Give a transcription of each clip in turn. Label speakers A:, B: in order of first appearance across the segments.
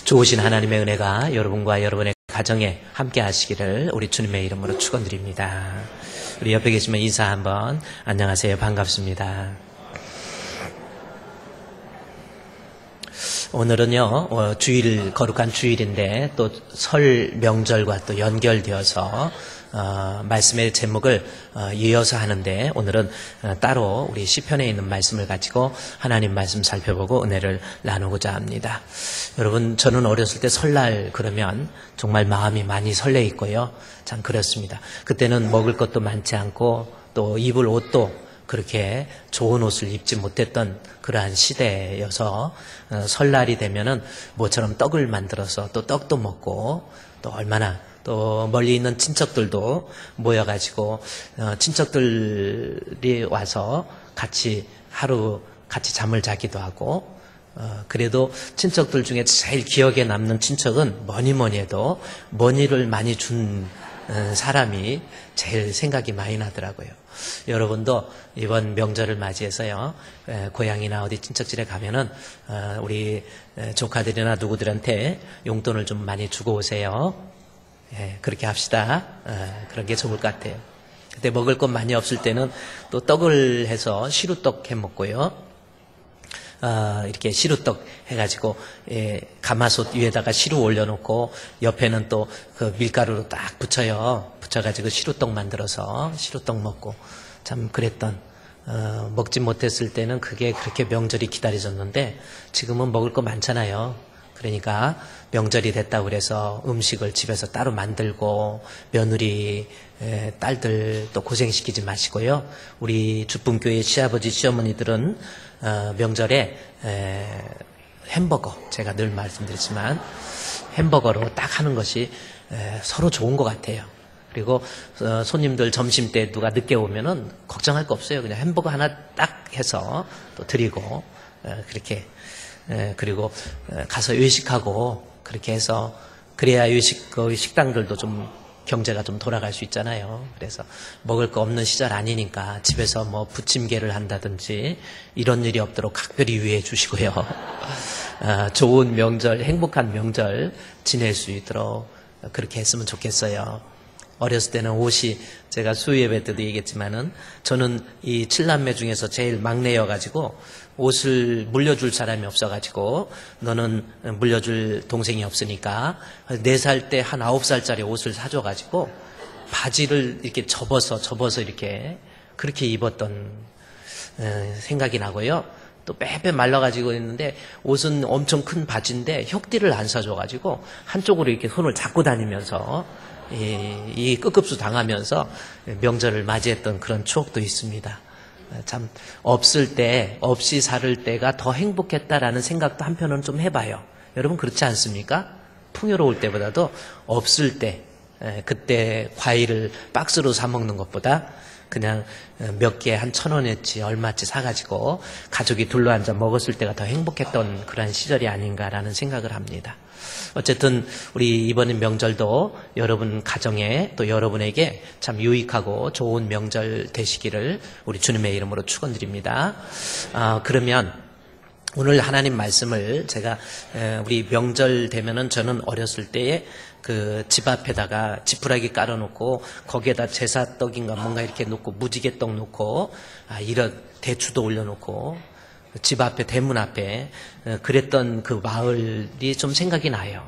A: 좋으신 하나님의 은혜가 여러분과 여러분의 가정에 함께 하시기를 우리 주님의 이름으로 축원드립니다. 우리 옆에 계시면 인사 한번. 안녕하세요. 반갑습니다. 오늘은요, 주일, 거룩한 주일인데 또 설 명절과 또 연결되어서 말씀의 제목을 이어서 하는데, 오늘은 따로 우리 시편에 있는 말씀을 가지고 하나님 말씀 살펴보고 은혜를 나누고자 합니다. 여러분, 저는 어렸을 때 설날 그러면 정말 마음이 많이 설레 있고요. 참 그렇습니다. 그때는 먹을 것도 많지 않고 또 입을 옷도 그렇게 좋은 옷을 입지 못했던 그러한 시대여서 설날이 되면은 모처럼 떡을 만들어서 또 떡도 먹고, 또 얼마나 또 멀리 있는 친척들도 모여가지고 친척들이 와서 같이 하루 같이 잠을 자기도 하고, 그래도 친척들 중에 제일 기억에 남는 친척은 뭐니 해도 머니를 많이 준 사람이 제일 생각이 많이 나더라고요. 여러분도 이번 명절을 맞이해서요, 고향이나 어디 친척집에 가면은 우리 조카들이나 누구들한테 용돈을 좀 많이 주고 오세요. 그렇게 합시다. 그런 게 좋을 것 같아요. 그때 먹을 것 많이 없을 때는 또 떡을 해서 시루떡 해 먹고요. 이렇게 시루떡 해가지고 가마솥 위에다가 시루 올려놓고 옆에는 또 그 밀가루로 딱 붙여가지고 시루떡 만들어서 시루떡 먹고, 참 그랬던, 먹지 못했을 때는 그게 그렇게 명절이 기다려졌는데 지금은 먹을 거 많잖아요. 그러니까 명절이 됐다고 그래서 음식을 집에서 따로 만들고 며느리 딸들 또 고생시키지 마시고요. 우리 주품교회 시아버지 시어머니들은 명절에 햄버거, 제가 늘 말씀드리지만 햄버거로 딱 하는 것이 서로 좋은 것 같아요. 그리고 손님들 점심 때 누가 늦게 오면은 걱정할 거 없어요. 그냥 햄버거 하나 딱 해서 또 드리고, 그렇게, 그리고 가서 외식하고 그렇게 해서, 그래야 식당들도 좀 경제가 좀 돌아갈 수 있잖아요. 그래서 먹을 거 없는 시절 아니니까 집에서 뭐 부침개를 한다든지 이런 일이 없도록 각별히 유의해 주시고요. 좋은 명절, 행복한 명절 지낼 수 있도록 그렇게 했으면 좋겠어요. 어렸을 때는 옷이, 제가 수요예배 때도 얘기했지만은 저는 이 7남매 중에서 제일 막내여가지고 옷을 물려줄 사람이 없어가지고, 너는 물려줄 동생이 없으니까 4살 때 한 9살짜리 옷을 사줘가지고 바지를 이렇게 접어서 이렇게 그렇게 입었던 생각이 나고요. 또 빼빼 말라가지고 있는데 옷은 엄청 큰 바지인데 혁띠를 안 사줘가지고 한쪽으로 이렇게 손을 잡고 다니면서 이 끄급수 당하면서 명절을 맞이했던 그런 추억도 있습니다. 참 없이 살 때가 더 행복했다라는 생각도 한편은 좀 해봐요. 여러분 그렇지 않습니까? 풍요로울 때보다도 없을 때, 그때 과일을 박스로 사 먹는 것보다 그냥 몇 개 한 1,000원어치 얼마치 사가지고 가족이 둘러앉아 먹었을 때가 더 행복했던 그런 시절이 아닌가라는 생각을 합니다. 어쨌든 우리 이번 명절도 여러분 가정에 또 여러분에게 참 유익하고 좋은 명절 되시기를 우리 주님의 이름으로 축원드립니다. 그러면 오늘 하나님 말씀을 제가, 우리 명절 되면은 저는 어렸을 때에 그 집 앞에다가 지푸라기 깔아놓고 거기에다 제사떡인가 뭔가 이렇게 놓고 무지개떡 놓고, 이런 대추도 올려놓고 집 앞에, 대문 앞에 그랬던 그 마을이 좀 생각이 나요.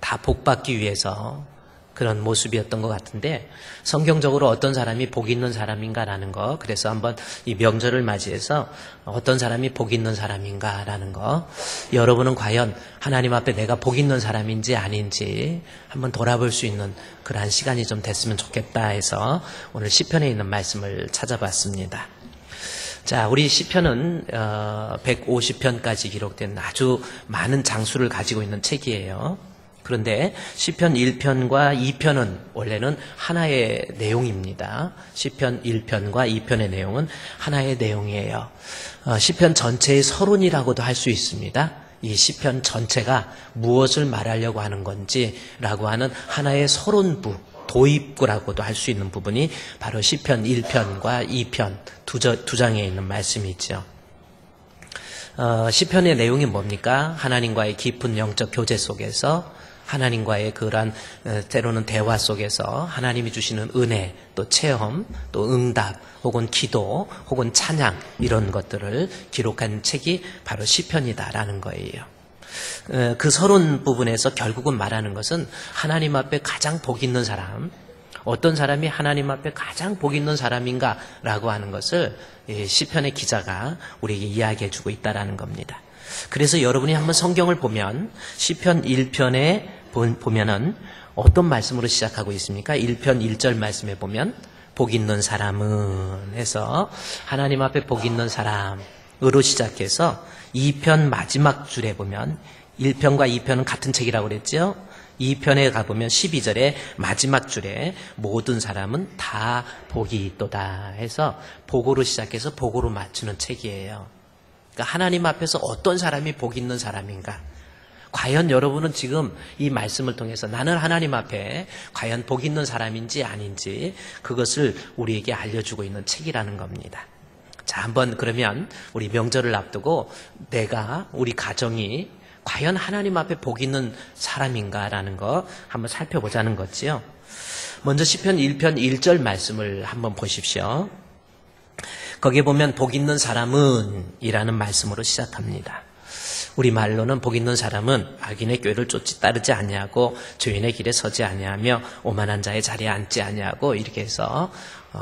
A: 다 복받기 위해서 그런 모습이었던 것 같은데, 성경적으로 어떤 사람이 복 있는 사람인가라는 거, 그래서 한번 이 명절을 맞이해서 어떤 사람이 복 있는 사람인가라는 거, 여러분은 과연 하나님 앞에 내가 복 있는 사람인지 아닌지 한번 돌아볼 수 있는 그러한 시간이 좀 됐으면 좋겠다 해서 오늘 시편에 있는 말씀을 찾아봤습니다. 자, 우리 시편은 150편까지 기록된 아주 많은 장수를 가지고 있는 책이에요. 그런데 시편 1편과 2편은 원래는 하나의 내용입니다. 시편 1편과 2편의 내용은 하나의 내용이에요. 시편 전체의 서론이라고도 할 수 있습니다. 이 시편 전체가 무엇을 말하려고 하는 건지라고 하는 하나의 서론부, 도입구라고도 할 수 있는 부분이 바로 시편 1편과 2편 두 장에 있는 말씀이 있죠. 시편의 내용이 뭡니까? 하나님과의 깊은 영적 교제 속에서 하나님과의 그러한 때로는 대화 속에서 하나님이 주시는 은혜, 또 체험, 또 응답, 혹은 기도, 혹은 찬양 이런 것들을 기록한 책이 바로 시편이다라는 거예요. 그 서론 부분에서 결국은 말하는 것은 하나님 앞에 가장 복 있는 사람, 어떤 사람이 하나님 앞에 가장 복 있는 사람인가라고 하는 것을 시편의 기자가 우리에게 이야기해 주고 있다라는 겁니다. 그래서 여러분이 한번 성경을 보면 시편 1편에 보면은 어떤 말씀으로 시작하고 있습니까? 1편 1절 말씀에 보면 복 있는 사람은 해서 하나님 앞에 복 있는 사람으로 시작해서 2편 마지막 줄에 보면 1편과 2편은 같은 책이라고 그랬죠? 2편에 가보면 12절에 마지막 줄에 모든 사람은 다 복이 있도다 해서 복으로 시작해서 복으로 맞추는 책이에요. 그러니까 하나님 앞에서 어떤 사람이 복 있는 사람인가? 과연 여러분은 지금 이 말씀을 통해서 나는 하나님 앞에 과연 복 있는 사람인지 아닌지 그것을 우리에게 알려주고 있는 책이라는 겁니다. 자, 한번 그러면 우리 명절을 앞두고 우리 가정이 과연 하나님 앞에 복 있는 사람인가라는 거 한번 살펴보자는 거지요. 먼저 시편 1편 1절 말씀을 한번 보십시오. 거기에 보면 복 있는 사람은 이라는 말씀으로 시작합니다. 우리말로는 복 있는 사람은 악인의 꾀를 따르지 아니하고 죄인의 길에 서지 아니하며 오만한 자의 자리에 앉지 아니하고 이렇게 해서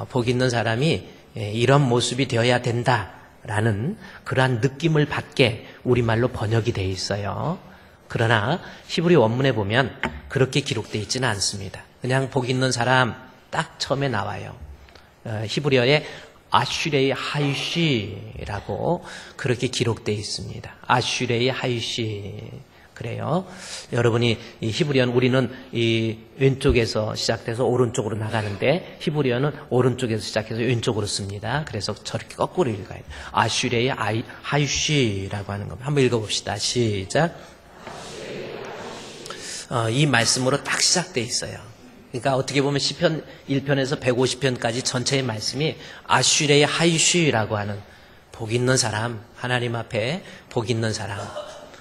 A: 복 있는 사람이 이런 모습이 되어야 된다라는 그러한 느낌을 받게 우리말로 번역이 되어 있어요. 그러나 히브리 원문에 보면 그렇게 기록되어 있지는 않습니다. 그냥 복 있는 사람 딱 처음에 나와요. 히브리어에 아슈레이 하이시라고 그렇게 기록되어 있습니다. 아슈레이 하이시. 그래요. 여러분이 이 히브리어는 우리는 이 왼쪽에서 시작돼서 오른쪽으로 나가는데 히브리어는 오른쪽에서 시작해서 왼쪽으로 씁니다. 그래서 저렇게 거꾸로 읽어요. 아슈레이 하이시라고 하는 겁니다. 한번 읽어봅시다. 시작. 이 말씀으로 딱 시작되어 있어요. 그러니까 어떻게 보면 시편 1편에서 150편까지 전체의 말씀이 아슈레이 하이쉬라고 하는 복 있는 사람, 하나님 앞에 복 있는 사람.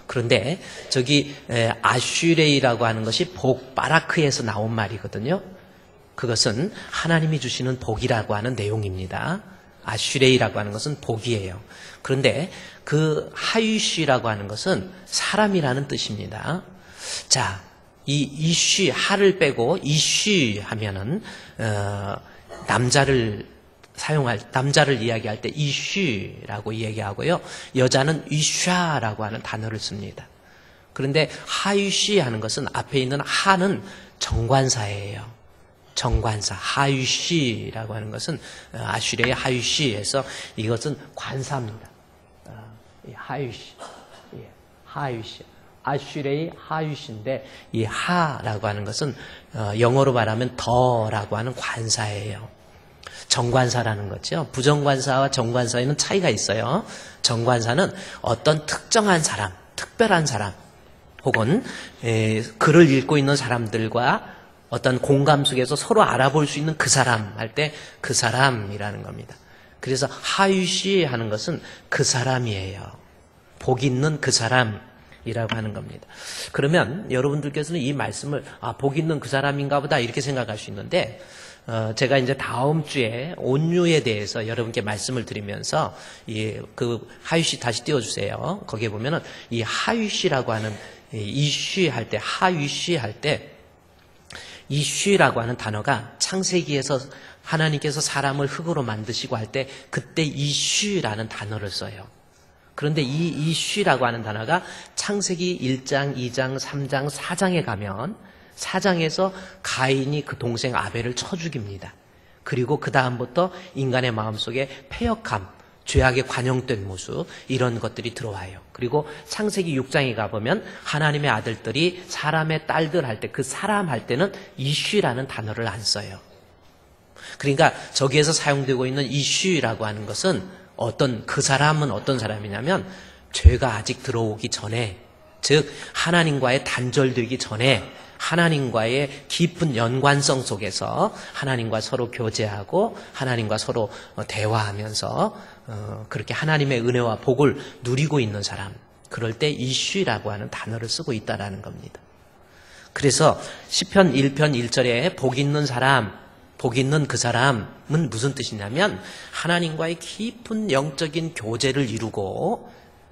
A: 그런데 저기 아슈레이라고 하는 것이 복 바라크에서 나온 말이거든요. 그것은 하나님이 주시는 복이라고 하는 내용입니다. 아슈레이라고 하는 것은 복이에요. 그런데 그 하이쉬라고 하는 것은 사람이라는 뜻입니다. 자, 이 이쉬 하를 빼고 이쉬 하면은 남자를 이야기할 때 이쉬라고 이야기하고요. 여자는 이샤라고 하는 단어를 씁니다. 그런데 하이쉬 하는 것은 앞에 있는 하는 정관사예요. 정관사 하이쉬라고 하는 것은 아슈레의 하이쉬에서 이것은 관사입니다. 하이쉬, 하이쉬. 아슈레이 하유시인데 이 하라고 하는 것은 영어로 말하면 더라고 하는 관사예요. 정관사라는 거죠. 부정관사와 정관사에는 차이가 있어요. 정관사는 어떤 특정한 사람, 특별한 사람 혹은 글을 읽고 있는 사람들과 어떤 공감 속에서 서로 알아볼 수 있는 그 사람 할 때 그 사람이라는 겁니다. 그래서 하유시 하는 것은 그 사람이에요. 복 있는 그 사람 이라고 하는 겁니다. 그러면 여러분들께서는 이 말씀을 복 있는 그 사람인가 보다 이렇게 생각할 수 있는데 제가 이제 다음 주에 온유에 대해서 여러분께 말씀을 드리면서 그 하유시 다시 띄워주세요. 거기에 보면은 이 하유시라고 하는 이쉬 할 때 하유시 할 때 이쉬라고 하는 단어가 창세기에서 하나님께서 사람을 흙으로 만드시고 할 때 그때 이쉬라는 단어를 써요. 그런데 이 이쉬라고 하는 단어가 창세기 1장, 2장, 3장, 4장에 가면 4장에서 가인이 그 동생 아벨을 쳐 죽입니다. 그리고 그 다음부터 인간의 마음속에 패역함, 죄악에 관영된 모습 이런 것들이 들어와요. 그리고 창세기 6장에 가보면 하나님의 아들들이 사람의 딸들 할 때 그 사람 할 때는 이쉬라는 단어를 안 써요. 그러니까 저기에서 사용되고 있는 이쉬라고 하는 것은 그 사람은 어떤 사람이냐면 죄가 아직 들어오기 전에 즉 하나님과의 단절되기 전에 하나님과의 깊은 연관성 속에서 하나님과 서로 교제하고 하나님과 서로 대화하면서 그렇게 하나님의 은혜와 복을 누리고 있는 사람, 그럴 때 이슈라고 하는 단어를 쓰고 있다라는 겁니다. 그래서 시편 1편 1절에 복 있는 사람, 복 있는 그 사람은 무슨 뜻이냐면 하나님과의 깊은 영적인 교제를 이루고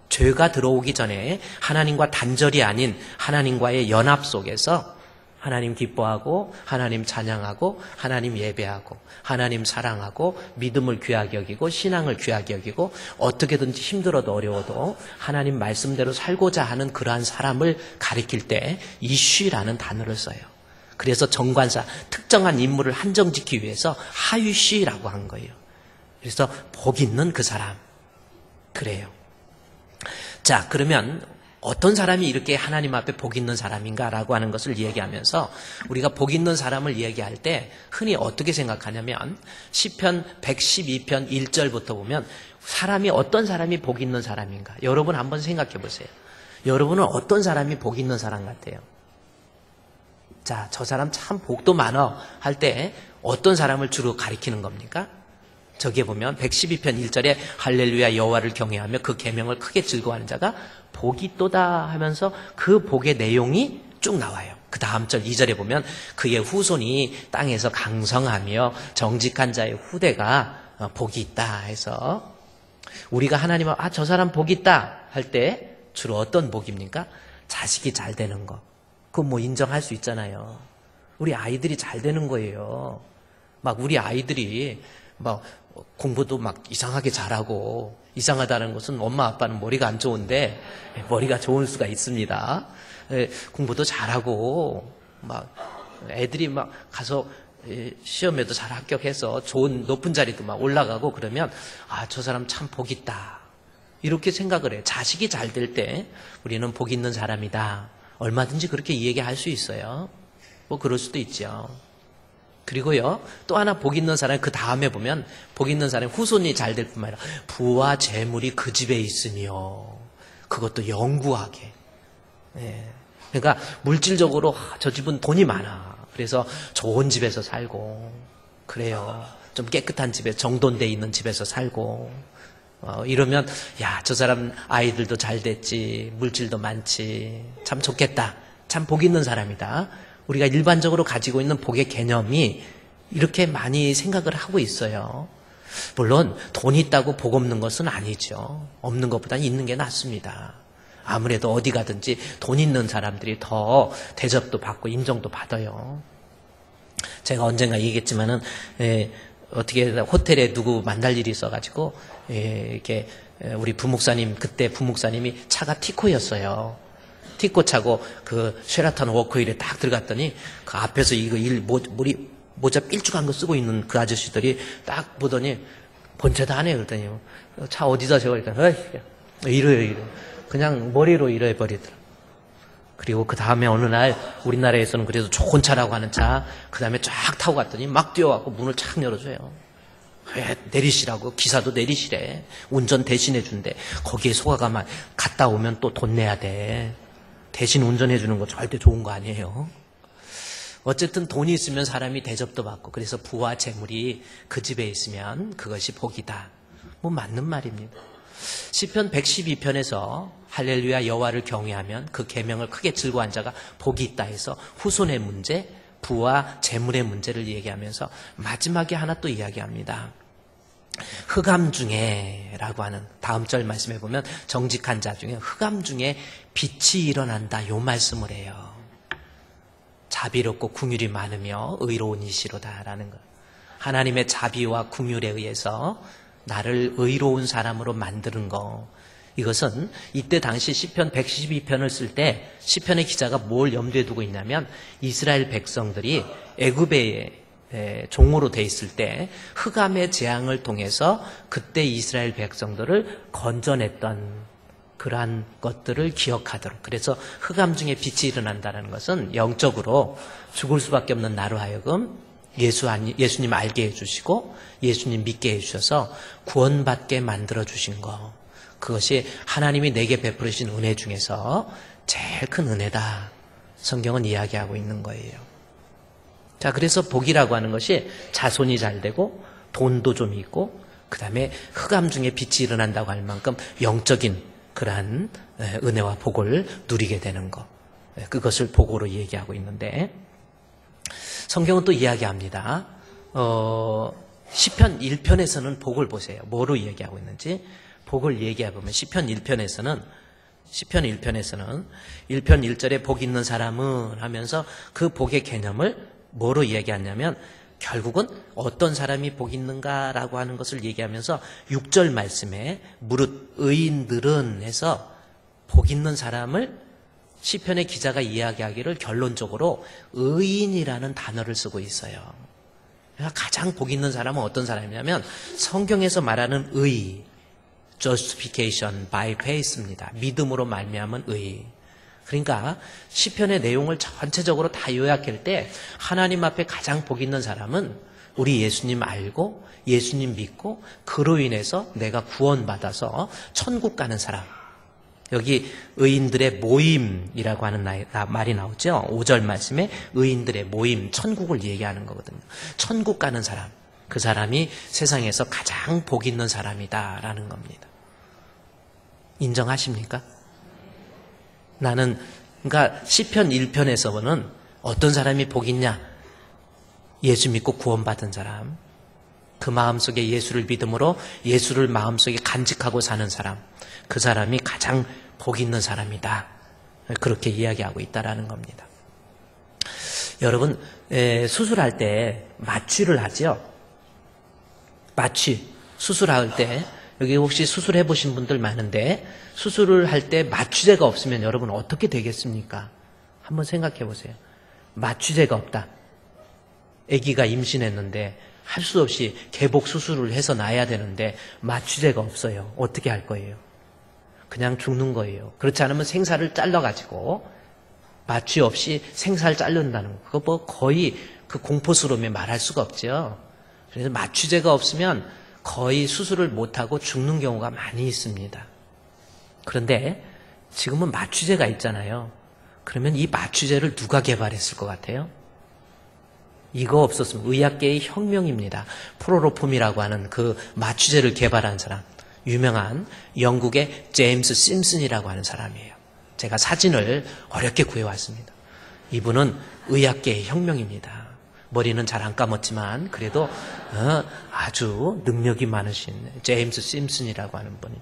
A: 죄가 들어오기 전에 하나님과 단절이 아닌 하나님과의 연합 속에서 하나님 기뻐하고 하나님 찬양하고 하나님 예배하고 하나님 사랑하고 믿음을 귀하게 여기고 신앙을 귀하게 여기고 어떻게든지 힘들어도 어려워도 하나님 말씀대로 살고자 하는 그러한 사람을 가리킬 때 이쉬라는 단어를 써요. 그래서 정관사, 특정한 인물을 한정짓기 위해서 하유쉬라고 한 거예요. 그래서 복 있는 그 사람, 그래요. 자, 그러면 어떤 사람이 이렇게 하나님 앞에 복 있는 사람인가라고 하는 것을 얘기하면서 우리가 복 있는 사람을 얘기할 때 흔히 어떻게 생각하냐면 시편 112편 1절부터 보면 사람이 어떤 사람이 복 있는 사람인가? 여러분 한번 생각해 보세요. 여러분은 어떤 사람이 복 있는 사람 같아요? 자, 저 사람 참 복도 많아 할 때 어떤 사람을 주로 가리키는 겁니까? 저기에 보면 112편 1절에 할렐루야 여호와를 경외하며 그 계명을 크게 즐거워하는 자가 복이 있도다 하면서 그 복의 내용이 쭉 나와요. 그 다음 절 2절에 보면 그의 후손이 땅에서 강성하며 정직한 자의 후대가 복이 있다 해서 우리가 하나님 앞 저 사람 복이 있다 할 때 주로 어떤 복입니까? 자식이 잘 되는 거. 그건 뭐 인정할 수 있잖아요. 우리 아이들이 잘 되는 거예요. 막 우리 아이들이 막 공부도 막 이상하게 잘하고, 이상하다는 것은 엄마 아빠는 머리가 안 좋은데 머리가 좋을 수가 있습니다. 공부도 잘하고 막 애들이 막 가서 시험에도 잘 합격해서 좋은 높은 자리도 막 올라가고 그러면 아, 저 사람 참 복 있다 이렇게 생각을 해요. 자식이 잘 될 때 우리는 복 있는 사람이다. 얼마든지 그렇게 얘기할 수 있어요. 뭐 그럴 수도 있죠. 그리고요, 또 하나 복 있는 사람, 그 다음에 보면 복 있는 사람 후손이 잘 될 뿐만 아니라 부와 재물이 그 집에 있으며 그것도 영구하게. 예. 그러니까 물질적으로 저 집은 돈이 많아. 그래서 좋은 집에서 살고 그래요. 좀 깨끗한 집에 정돈돼 있는 집에서 살고 이러면 야, 저 사람 아이들도 잘 됐지, 물질도 많지, 참 좋겠다, 참 복 있는 사람이다. 우리가 일반적으로 가지고 있는 복의 개념이 이렇게 많이 생각을 하고 있어요. 물론 돈 있다고 복 없는 것은 아니죠. 없는 것보다는 있는 게 낫습니다. 아무래도 어디 가든지 돈 있는 사람들이 더 대접도 받고 인정도 받아요. 제가 언젠가 얘기했지만은 어떻게 호텔에 누구 만날 일이 있어가지고 이렇게 우리 부목사님, 그때 부목사님이 차가 티코였어요. 티코 차고 그 쉐라턴 워크힐에 딱 들어갔더니 그 앞에서 이거 머리 모자 삘쭉한 거 쓰고 있는 그 아저씨들이 딱 보더니 본체도 안 해요. 그랬더니 차 어디다 세워? 그러니까 이래요. 그냥 머리로 이래 버리더라. 그리고 그 다음에 어느 날 우리나라에서는 그래도 좋은 차라고 하는 차, 그 다음에 쫙 타고 갔더니 막 뛰어와서 문을 착 열어줘요. 왜 내리시라고, 기사도 내리시래. 운전 대신해 준대. 거기에 속아가면 갔다 오면 또 돈 내야 돼. 대신 운전해 주는 거 절대 좋은 거 아니에요. 어쨌든 돈이 있으면 사람이 대접도 받고, 그래서 부와 재물이 그 집에 있으면 그것이 복이다. 뭐 맞는 말입니다. 시편 112편에서 할렐루야 여호와를 경외하면 그 계명을 크게 즐거워한 자가 복이 있다 해서 후손의 문제, 부와 재물의 문제를 얘기하면서 마지막에 하나 또 이야기합니다. 흑암 중에 라고 하는 다음 절 말씀해 보면 정직한 자 중에 흑암 중에 빛이 일어난다, 요 말씀을 해요. 자비롭고 긍휼이 많으며 의로운 이시로다 라는 것. 하나님의 자비와 긍휼에 의해서 나를 의로운 사람으로 만드는 거. 이것은 이때 당시 시편 112편을 쓸 때 시편의 기자가 뭘 염두에 두고 있냐면 이스라엘 백성들이 애굽의 종으로 돼 있을 때 흑암의 재앙을 통해서 그때 이스라엘 백성들을 건져냈던 그러한 것들을 기억하도록. 그래서 흑암 중에 빛이 일어난다는 것은 영적으로 죽을 수밖에 없는 나로 하여금 예수님 알게 해주시고 예수님 믿게 해주셔서 구원받게 만들어주신 거. 그것이 하나님이 내게 베풀으신 은혜 중에서 제일 큰 은혜다. 성경은 이야기하고 있는 거예요. 자, 그래서 복이라고 하는 것이 자손이 잘 되고 돈도 좀 있고 그 다음에 흑암 중에 빛이 일어난다고 할 만큼 영적인 그러한 은혜와 복을 누리게 되는 것. 그것을 복으로 얘기하고 있는데 성경은 또 이야기합니다. 시편 1편에서는 복을 보세요. 뭐로 얘기하고 있는지 복을 얘기해보면 시편 1편에서는 1편 1절에 복 있는 사람은 하면서 그 복의 개념을 뭐로 얘기하냐면 결국은 어떤 사람이 복 있는가라고 하는 것을 얘기하면서 6절 말씀에 무릇 의인들은 해서 복 있는 사람을 시편의 기자가 이야기하기를 결론적으로 의인이라는 단어를 쓰고 있어요. 가장 복 있는 사람은 어떤 사람이냐면 성경에서 말하는 의, justification by faith입니다. 믿음으로 말미암은 의. 그러니까 시편의 내용을 전체적으로 다 요약할 때 하나님 앞에 가장 복 있는 사람은 우리 예수님 알고 예수님 믿고 그로 인해서 내가 구원받아서 천국 가는 사람. 여기 의인들의 모임이라고 하는 말이 나오죠. 5절 말씀에 의인들의 모임, 천국을 얘기하는 거거든요. 천국 가는 사람, 그 사람이 세상에서 가장 복 있는 사람이다라는 겁니다. 인정하십니까? 그러니까 시편 1편에서는 어떤 사람이 복 있냐? 예수 믿고 구원받은 사람, 그 마음속에 예수를 믿음으로 예수를 마음속에 간직하고 사는 사람, 그 사람이 가장 복 있는 사람이다. 그렇게 이야기하고 있다라는 겁니다. 여러분, 수술할 때 마취를 하죠? 마취, 수술할 때 여기 혹시 수술해 보신 분들 많은데 수술을 할 때 마취제가 없으면 여러분 어떻게 되겠습니까? 한번 생각해 보세요. 마취제가 없다. 아기가 임신했는데 할 수 없이 개복 수술을 해서 낳아야 되는데 마취제가 없어요. 어떻게 할 거예요? 그냥 죽는 거예요. 그렇지 않으면 생사를 잘라가지고 마취 없이 생사를 자른다는 거. 그거 뭐 거의 그 공포스러움에 말할 수가 없죠. 그래서 마취제가 없으면 거의 수술을 못하고 죽는 경우가 많이 있습니다. 그런데 지금은 마취제가 있잖아요. 그러면 이 마취제를 누가 개발했을 것 같아요? 이거 없었으면 의학계의 혁명입니다. 프로로폼이라고 하는 그 마취제를 개발한 사람. 유명한 영국의 제임스 심슨이라고 하는 사람이에요. 제가 사진을 어렵게 구해왔습니다. 이분은 의학계의 혁명입니다. 머리는 잘 안 감았지만 그래도 아주 능력이 많으신 제임스 심슨이라고 하는 분이에요.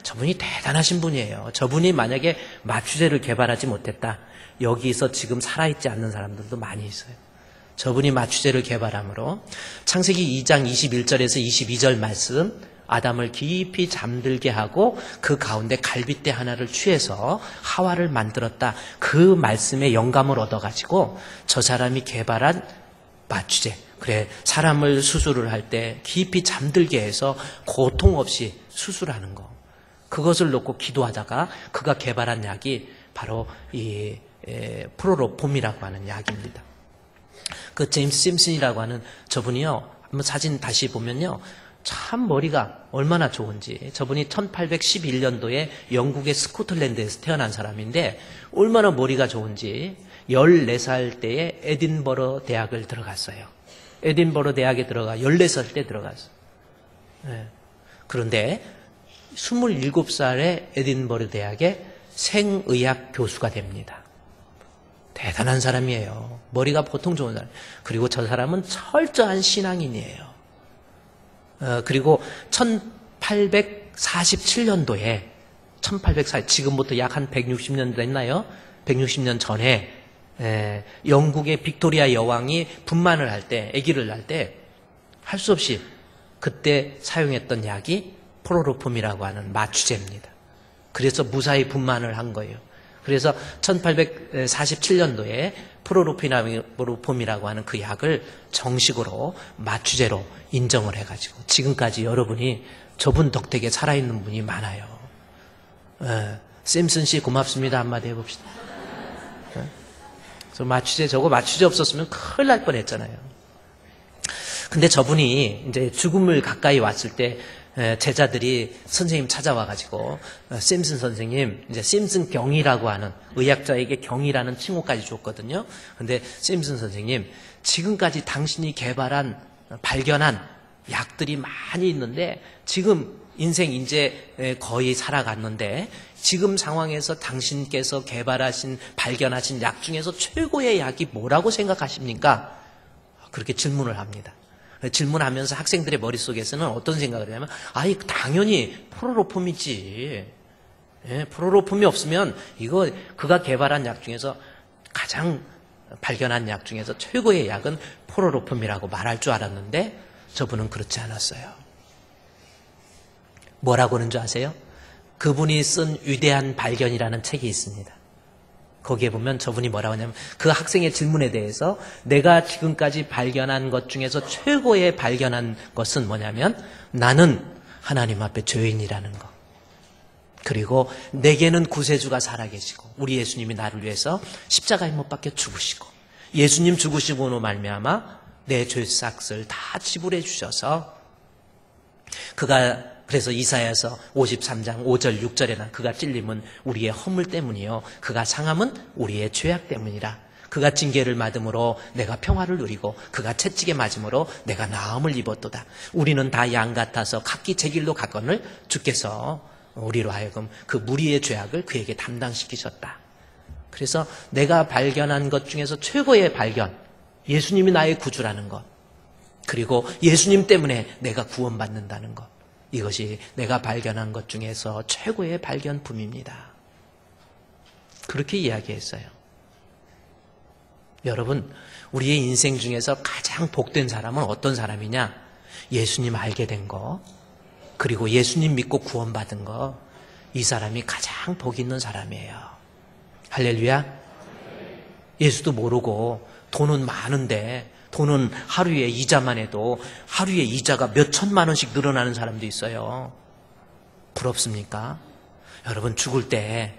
A: 저분이 대단하신 분이에요. 저분이 만약에 마취제를 개발하지 못했다. 여기서 지금 살아있지 않는 사람들도 많이 있어요. 저분이 마취제를 개발함으로 창세기 2장 21절에서 22절 말씀 아담을 깊이 잠들게 하고 그 가운데 갈빗대 하나를 취해서 하와를 만들었다. 그 말씀에 영감을 얻어가지고 저 사람이 개발한 마취제. 그래, 사람을 수술을 할 때 깊이 잠들게 해서 고통 없이 수술하는 거. 그것을 놓고 기도하다가 그가 개발한 약이 바로 이 프로로폼이라고 하는 약입니다. 그 제임스 심슨이라고 하는 저분이요. 한번 사진 다시 보면요. 참 머리가 얼마나 좋은지. 저분이 1811년도에 영국의 스코틀랜드에서 태어난 사람인데 얼마나 머리가 좋은지 14살 때에 에딘버러 대학을 들어갔어요. 에딘버러 대학에 14살 때 들어갔어요. 네. 그런데 27살에 에딘버러 대학의 생의학 교수가 됩니다. 대단한 사람이에요. 머리가 보통 좋은 사람. 그리고 저 사람은 철저한 신앙인이에요. 그리고 1847년도에 지금부터 약 한 160년 됐나요? 160년 전에 영국의 빅토리아 여왕이 분만을 할 때, 아기를 낳을 때 할 수 없이 그때 사용했던 약이 프로로폼이라고 하는 마취제입니다. 그래서 무사히 분만을 한 거예요. 그래서 1847년도에 프로로폼이라고 하는 그 약을 정식으로 마취제로 인정을 해가지고 지금까지 여러분이 저분 덕택에 살아있는 분이 많아요. 심슨 씨 고맙습니다. 한마디 해봅시다. 그래서 마취제 없었으면 큰일 날 뻔했잖아요. 근데 저분이 이제 죽음을 가까이 왔을 때 제자들이 선생님 찾아와가지고 심슨 선생님, 이제 심슨 경이라고 하는 의학자에게 경이라는 칭호까지 줬거든요. 근데 심슨 선생님, 지금까지 당신이 발견한 약들이 많이 있는데 지금 인생 이제 거의 살아갔는데 지금 상황에서 당신께서 발견하신 약 중에서 최고의 약이 뭐라고 생각하십니까? 그렇게 질문을 합니다. 질문하면서 학생들의 머릿속에서는 어떤 생각을 하냐면 당연히 프로로폼이지. 프로로폼이 없으면 그가 개발한 약 중에서 가장 발견한 약 중에서 최고의 약은 프로로폼이라고 말할 줄 알았는데 저분은 그렇지 않았어요. 뭐라고 하는 줄 아세요? 그분이 쓴 위대한 발견이라는 책이 있습니다. 거기에 보면 저분이 뭐라고 하냐면 그 학생의 질문에 대해서 내가 지금까지 발견한 것 중에서 최고의 발견한 것은 뭐냐면 나는 하나님 앞에 죄인이라는 것. 그리고 내게는 구세주가 살아계시고 우리 예수님이 나를 위해서 십자가에 못 박혀 죽으시고 예수님 죽으시고로 말미암아 내 죄삭을 다 지불해 주셔서 그래서 이사야서 53장 5절 6절에는 그가 찔림은 우리의 허물 때문이요 그가 상함은 우리의 죄악 때문이라. 그가 징계를 맞음으로 내가 평화를 누리고 그가 채찍에 맞음으로 내가 나음을 입었도다. 우리는 다 양 같아서 각기 제 길로 갔거늘 주께서 우리로 하여금 그 무리의 죄악을 그에게 담당시키셨다. 그래서 내가 발견한 것 중에서 최고의 발견, 예수님이 나의 구주라는 것, 그리고 예수님 때문에 내가 구원받는다는 것, 이것이 내가 발견한 것 중에서 최고의 발견품입니다. 그렇게 이야기했어요. 여러분, 우리의 인생 중에서 가장 복된 사람은 어떤 사람이냐? 예수님 알게 된 거, 그리고 예수님 믿고 구원받은 거, 이 사람이 가장 복 있는 사람이에요. 할렐루야. 예수도 모르고 돈은 많은데 돈은 하루에 이자만 해도 하루에 이자가 몇 천만 원씩 늘어나는 사람도 있어요. 부럽습니까? 여러분, 죽을 때요.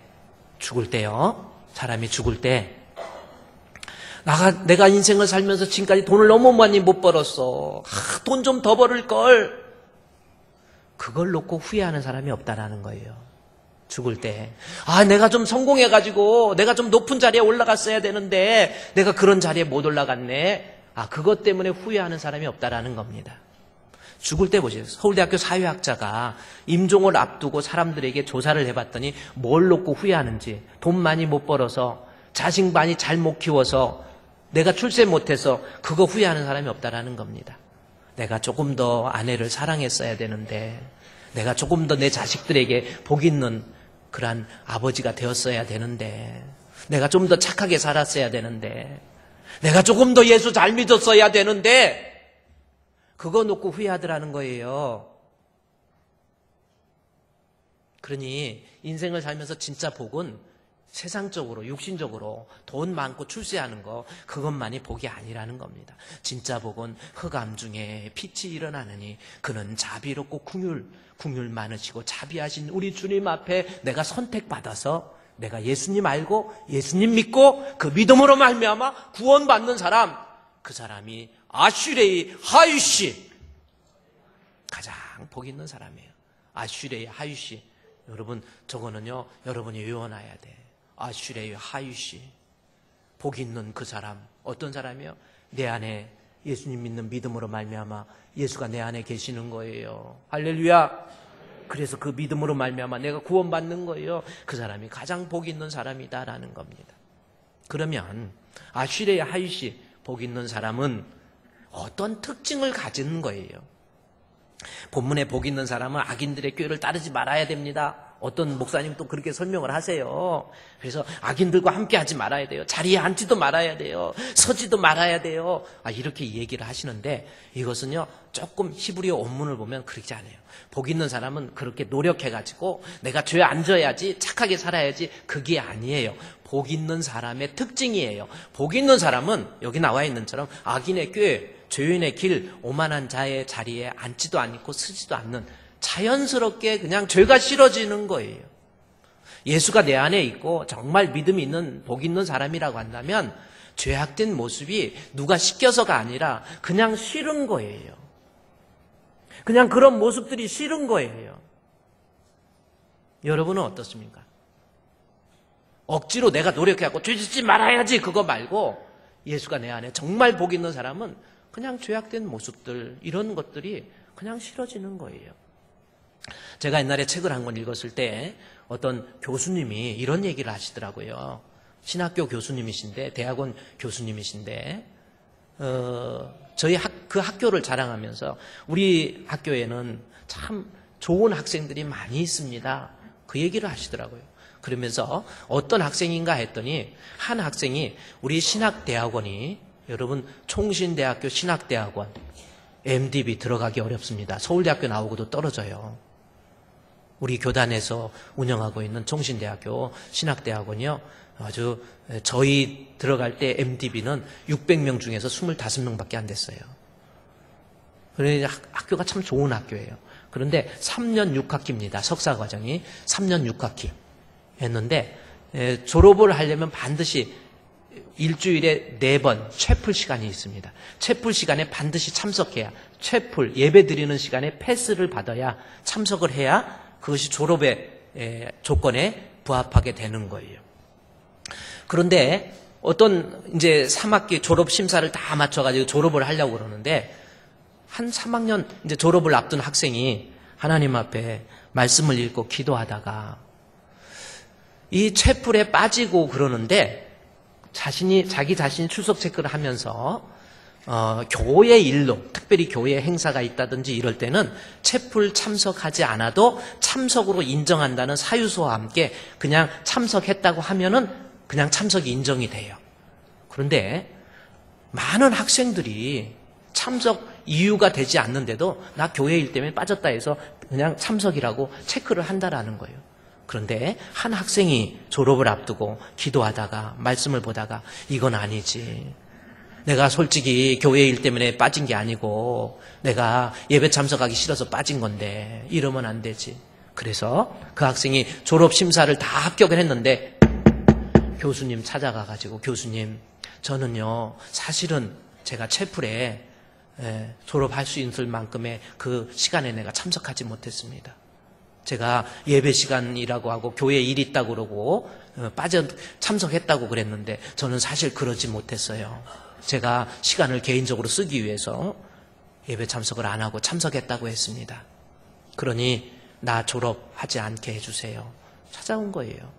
A: 사람이 죽을 때 내가 인생을 살면서 지금까지 돈을 너무 많이 못 벌었어. 돈 좀 더 벌을 걸. 그걸 놓고 후회하는 사람이 없다라는 거예요. 죽을 때 내가 좀 성공해가지고 내가 좀 높은 자리에 올라갔어야 되는데 내가 그런 자리에 못 올라갔네. 그것 때문에 후회하는 사람이 없다라는 겁니다. 죽을 때 보세요. 서울대학교 사회학자가 임종을 앞두고 사람들에게 조사를 해봤더니 뭘 놓고 후회하는지, 돈 많이 못 벌어서, 자식 많이 잘못 키워서, 내가 출세 못해서 그거 후회하는 사람이 없다라는 겁니다. 내가 조금 더 아내를 사랑했어야 되는데, 내가 조금 더 내 자식들에게 복 있는 그런 아버지가 되었어야 되는데, 내가 좀 더 착하게 살았어야 되는데, 내가 조금 더 예수 잘 믿었어야 되는데, 그거 놓고 후회하더라는 거예요. 그러니 인생을 살면서 진짜 복은 세상적으로, 육신적으로 돈 많고 출세하는 거, 그것만이 복이 아니라는 겁니다. 진짜 복은 흑암 중에 빛이 일어나느니 그는 자비롭고 궁율 많으시고 자비하신 우리 주님 앞에 내가 선택받아서 내가 예수님 알고 예수님 믿고 그 믿음으로 말미암아 구원받는 사람, 그 사람이 아슈레이 하유시, 가장 복 있는 사람이에요. 아슈레이 하유시. 여러분, 저거는요, 여러분이 외워놔야 돼. 아슈레이 하유시. 복 있는 그 사람. 어떤 사람이요? 내 안에 예수님 믿는 믿음으로 말미암아 예수가 내 안에 계시는 거예요. 할렐루야. 그래서 그 믿음으로 말미암아 내가 구원받는 거예요. 그 사람이 가장 복 있는 사람이다라는 겁니다. 그러면 아슈레이 하유시, 복 있는 사람은 어떤 특징을 가지는 거예요? 본문에 복 있는 사람은 악인들의 꾀를 따르지 말아야 됩니다. 어떤 목사님도 그렇게 설명을 하세요. 그래서 악인들과 함께 하지 말아야 돼요. 자리에 앉지도 말아야 돼요. 서지도 말아야 돼요. 이렇게 얘기를 하시는데, 이것은요, 조금 히브리어 원문을 보면 그렇지 않아요. 복 있는 사람은 그렇게 노력해가지고 내가 죄에 앉아야지, 착하게 살아야지, 그게 아니에요. 복 있는 사람의 특징이에요. 복 있는 사람은 여기 나와 있는 것처럼 악인의 꾀, 죄인의 길, 오만한 자의 자리에 앉지도 않고 서지도 않는, 자연스럽게 그냥 죄가 싫어지는 거예요. 예수가 내 안에 있고 정말 믿음이 있는 복 있는 사람이라고 한다면 죄악된 모습이 누가 시켜서가 아니라 그냥 싫은 거예요. 그냥 그런 모습들이 싫은 거예요. 여러분은 어떻습니까? 억지로 내가 노력해갖고 죄 짓지 말아야지 그거 말고 예수가 내 안에 정말 복 있는 사람은 그냥 죄악된 모습들 이런 것들이 그냥 싫어지는 거예요. 제가 옛날에 책을 한 권 읽었을 때 어떤 교수님이 이런 얘기를 하시더라고요. 신학교 교수님이신데 대학원 교수님이신데 저희 그 학교를 자랑하면서 우리 학교에는 참 좋은 학생들이 많이 있습니다. 그 얘기를 하시더라고요. 그러면서 어떤 학생인가 했더니 한 학생이 우리 신학대학원이 여러분 총신대학교 신학대학원 MDB 들어가기 어렵습니다. 서울대학교 나오고도 떨어져요. 우리 교단에서 운영하고 있는 총신대학교 신학대학원이요. 아주 저희 들어갈 때 MDB는 600명 중에서 25명밖에 안 됐어요. 그러니 학교가 참 좋은 학교예요. 그런데 3년 6학기입니다. 석사과정이 3년 6학기 했는데 졸업을 하려면 반드시 일주일에 4번 채플 시간이 있습니다. 채플 시간에 반드시 참석해야 채플 예배 드리는 시간에 패스를 받아야 참석을 해야 그것이 졸업의 조건에 부합하게 되는 거예요. 그런데 어떤 이제 3학기 졸업 심사를 다 맞춰가지고 졸업을 하려고 그러는데 한 3학년 이제 졸업을 앞둔 학생이 하나님 앞에 말씀을 읽고 기도하다가 이 채플에 빠지고 그러는데 자기 자신이 출석 체크를 하면서 교회 일로 특별히 교회 행사가 있다든지 이럴 때는 채플 참석하지 않아도 참석으로 인정한다는 사유서와 함께 그냥 참석했다고 하면은 그냥 참석이 인정이 돼요. 그런데 많은 학생들이 참석 이유가 되지 않는데도 나 교회 일 때문에 빠졌다 해서 그냥 참석이라고 체크를 한다라는 거예요. 그런데 한 학생이 졸업을 앞두고 기도하다가 말씀을 보다가 이건 아니지. 내가 솔직히 교회 일 때문에 빠진 게 아니고 내가 예배 참석하기 싫어서 빠진 건데 이러면 안 되지. 그래서 그 학생이 졸업 심사를 다 합격을 했는데 교수님 찾아가가지고 교수님 저는요 사실은 제가 채플에 졸업할 수 있을 만큼의 그 시간에 내가 참석하지 못했습니다. 제가 예배 시간이라고 하고 교회 일 있다고 그러고 참석했다고 그랬는데 저는 사실 그러지 못했어요. 제가 시간을 개인적으로 쓰기 위해서 예배 참석을 안 하고 참석했다고 했습니다. 그러니 나 졸업하지 않게 해주세요. 찾아온 거예요.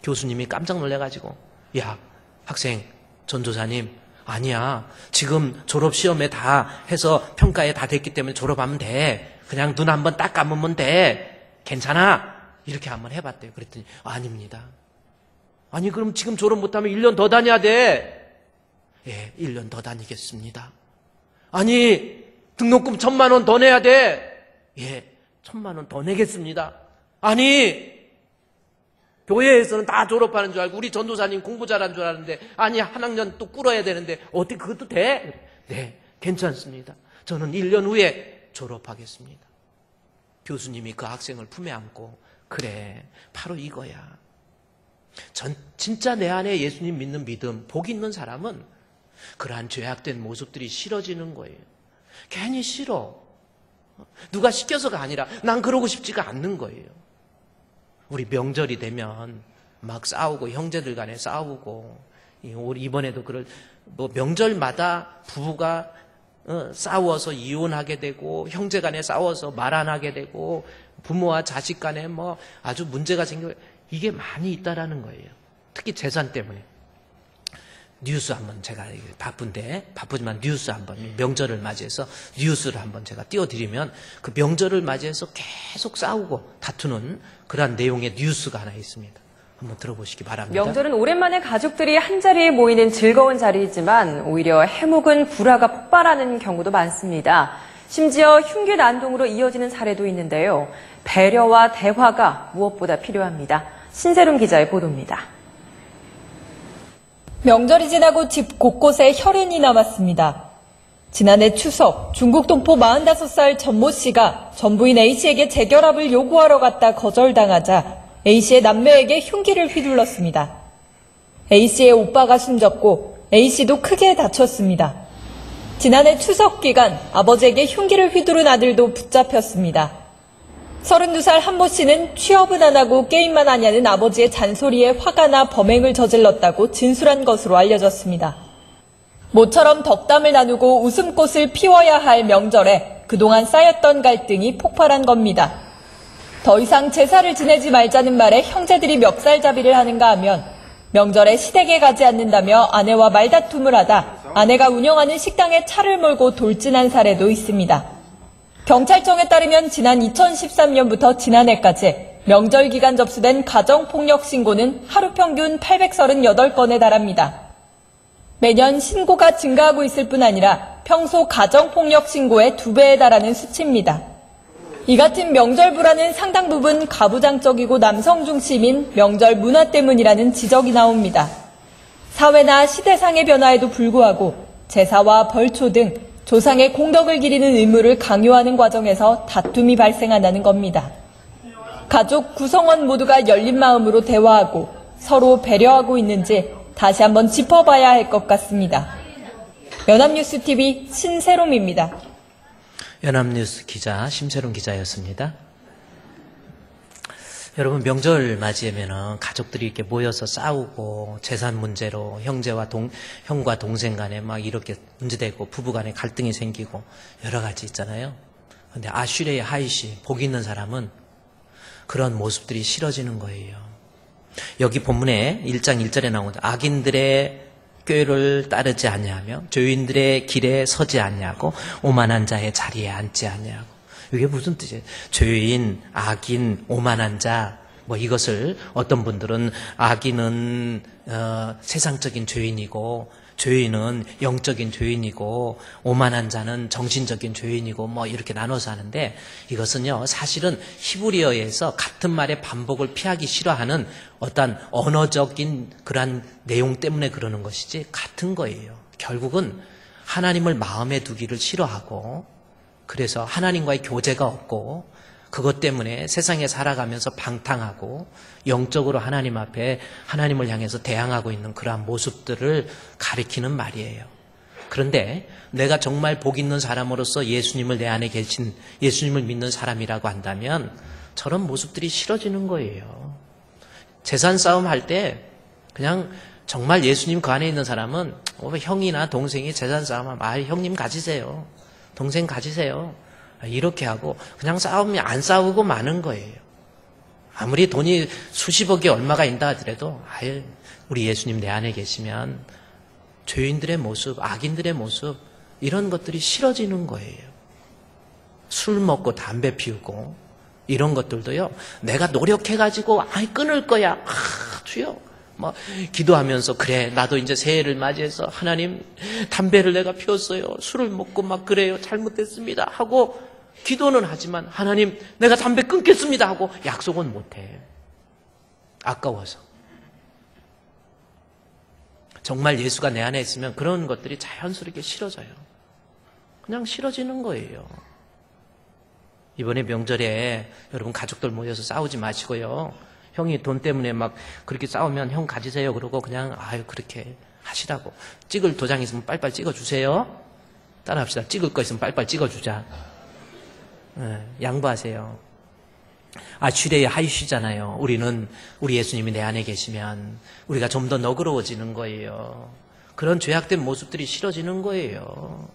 A: 교수님이 깜짝 놀라가지고 야 학생 전도사님 아니야 지금 졸업시험에 다 해서 평가에 다 됐기 때문에 졸업하면 돼. 그냥 눈 한번 딱 감으면 돼. 괜찮아. 이렇게 한번 해봤대요. 그랬더니 아닙니다. 아니 그럼 지금 졸업 못하면 1년 더 다녀야 돼. 예, 1년 더 다니겠습니다. 아니 등록금 1,000만 원 더 내야 돼. 예, 1,000만 원 더 내겠습니다. 아니 교회에서는 다 졸업하는 줄 알고 우리 전도사님 공부 잘하는 줄 알았는데 아니 한 학년 또 꿇어야 되는데 어떻게 그것도 돼? 네, 괜찮습니다. 저는 1년 후에 졸업하겠습니다. 교수님이 그 학생을 품에 안고 그래 바로 이거야. 진짜 내 안에 예수님 믿는 믿음 복 있는 사람은 그러한 죄악된 모습들이 싫어지는 거예요. 괜히 싫어. 누가 시켜서가 아니라 난 그러고 싶지가 않는 거예요. 우리 명절이 되면 막 싸우고 형제들 간에 싸우고 이번에도 명절마다 부부가 싸워서 이혼하게 되고 형제 간에 싸워서 말 안 하게 되고 부모와 자식 간에 뭐 아주 문제가 생겨 이게 많이 있다라는 거예요. 특히 재산 때문에. 뉴스 한번 제가 바쁘지만 뉴스 한번 명절을 맞이해서 뉴스를 한번 제가 띄워드리면 그 명절을 맞이해서 계속 싸우고 다투는 그러한 내용의 뉴스가 하나 있습니다. 한번 들어보시기 바랍니다.
B: 명절은 오랜만에 가족들이 한자리에 모이는 즐거운 자리이지만 오히려 해묵은 불화가 폭발하는 경우도 많습니다. 심지어 흉기 난동으로 이어지는 사례도 있는데요. 배려와 대화가 무엇보다 필요합니다. 신세롬 기자의 보도입니다.
C: 명절이 지나고 집 곳곳에 혈흔이 남았습니다. 지난해 추석 중국 동포 45살 전모 씨가 전부인 A씨에게 재결합을 요구하러 갔다 거절당하자 A씨의 남매에게 흉기를 휘둘렀습니다. A씨의 오빠가 숨졌고 A씨도 크게 다쳤습니다. 지난해 추석 기간 아버지에게 흉기를 휘두른 아들도 붙잡혔습니다. 32살 한모 씨는 취업은 안 하고 게임만 하냐는 아버지의 잔소리에 화가 나 범행을 저질렀다고 진술한 것으로 알려졌습니다. 모처럼 덕담을 나누고 웃음꽃을 피워야 할 명절에 그동안 쌓였던 갈등이 폭발한 겁니다. 더 이상 제사를 지내지 말자는 말에 형제들이 멱살잡이를 하는가 하면 명절에 시댁에 가지 않는다며 아내와 말다툼을 하다 아내가 운영하는 식당에 차를 몰고 돌진한 사례도 있습니다. 경찰청에 따르면 지난 2013년부터 지난해까지 명절 기간 접수된 가정폭력 신고는 하루 평균 838건에 달합니다. 매년 신고가 증가하고 있을 뿐 아니라 평소 가정폭력 신고의 2배에 달하는 수치입니다. 이 같은 명절 불화는 상당 부분 가부장적이고 남성 중심인 명절 문화 때문이라는 지적이 나옵니다. 사회나 시대상의 변화에도 불구하고 제사와 벌초 등 조상의 공덕을 기리는 의무를 강요하는 과정에서 다툼이 발생한다는 겁니다. 가족 구성원 모두가 열린 마음으로 대화하고 서로 배려하고 있는지 다시 한번 짚어봐야 할 것 같습니다. 연합뉴스TV 신세롬입니다.
A: 연합뉴스 기자 심세롱 기자였습니다. 여러분, 명절 맞이하면은 가족들이 이렇게 모여서 싸우고 재산 문제로 형과 동생 간에 막 이렇게 문제되고 부부 간에 갈등이 생기고 여러 가지 있잖아요. 근데 아슈레의 하이시, 복 있는 사람은 그런 모습들이 싫어지는 거예요. 여기 본문에 1장 1절에 나오는 악인들의 꾀를 따르지 아니하며 죄인들의 길에 서지 아니하고 오만한 자의 자리에 앉지 아니하고. 이게 무슨 뜻이에요? 죄인, 악인, 오만한 자, 이것을 어떤 분들은 악인은 세상적인 죄인이고 죄인은 영적인 죄인이고 오만한 자는 정신적인 죄인이고 이렇게 나눠서 하는데, 이것은요 사실은 히브리어에서 같은 말의 반복을 피하기 싫어하는 어떤 언어적인 그런 내용 때문에 그러는 것이지 같은 거예요. 결국은 하나님을 마음에 두기를 싫어하고, 그래서 하나님과의 교제가 없고, 그것 때문에 세상에 살아가면서 방탕하고 영적으로 하나님 앞에 하나님을 향해서 대항하고 있는 그러한 모습들을 가리키는 말이에요. 그런데 내가 정말 복 있는 사람으로서 예수님을 내 안에 계신 예수님을 믿는 사람이라고 한다면 저런 모습들이 싫어지는 거예요. 재산 싸움 할 때 그냥 정말 예수님 그 안에 있는 사람은 형이나 동생이 재산 싸움하면 형님 가지세요. 동생 가지세요. 이렇게 하고 그냥 싸우면 안 싸우고 마는 거예요. 아무리 돈이 수십억이 얼마가 있다 하더라도 우리 예수님 내 안에 계시면 죄인들의 모습, 악인들의 모습 이런 것들이 싫어지는 거예요. 술 먹고 담배 피우고 이런 것들도요, 내가 노력해가지고 끊을 거야. 주여 기도하면서 그래 나도 이제 새해를 맞이해서 하나님 담배를 내가 피웠어요. 술을 먹고 그래요. 잘못됐습니다 하고 기도는 하지만 하나님 내가 담배 끊겠습니다 하고 약속은 못해. 아까워서. 정말 예수가 내 안에 있으면 그런 것들이 자연스럽게 싫어져요. 그냥 싫어지는 거예요. 이번에 명절에 여러분 가족들 모여서 싸우지 마시고요. 형이 돈 때문에 그렇게 싸우면 형 가지세요 그러고 그냥 그렇게 하시라고. 찍을 도장 있으면 빨리빨리 찍어주세요. 따라합시다. 찍을 거 있으면 빨리빨리 찍어주자. 양보하세요. 아슈레의 하이시잖아요. 우리 예수님이 내 안에 계시면 우리가 좀 더 너그러워지는 거예요. 그런 죄악된 모습들이 싫어지는 거예요.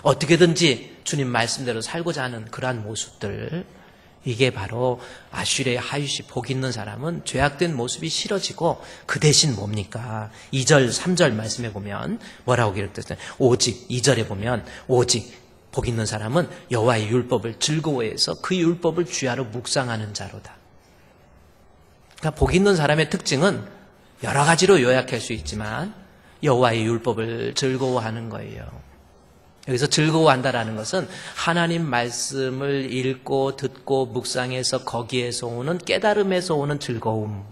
A: 어떻게든지 주님 말씀대로 살고자 하는 그러한 모습들, 이게 바로 아슈레의 하이시, 복 있는 사람은 죄악된 모습이 싫어지고 그 대신 뭡니까? 2절 3절 말씀해 보면 뭐라고 기록됐어요? 오직 2절에 보면 오직 복 있는 사람은 여호와의 율법을 즐거워해서 그 율법을 주야로 묵상하는 자로다. 그러니까 복 있는 사람의 특징은 여러 가지로 요약할 수 있지만 여호와의 율법을 즐거워하는 거예요. 여기서 즐거워한다라는 것은 하나님 말씀을 읽고 듣고 묵상해서 거기에서 오는 깨달음에서 오는 즐거움,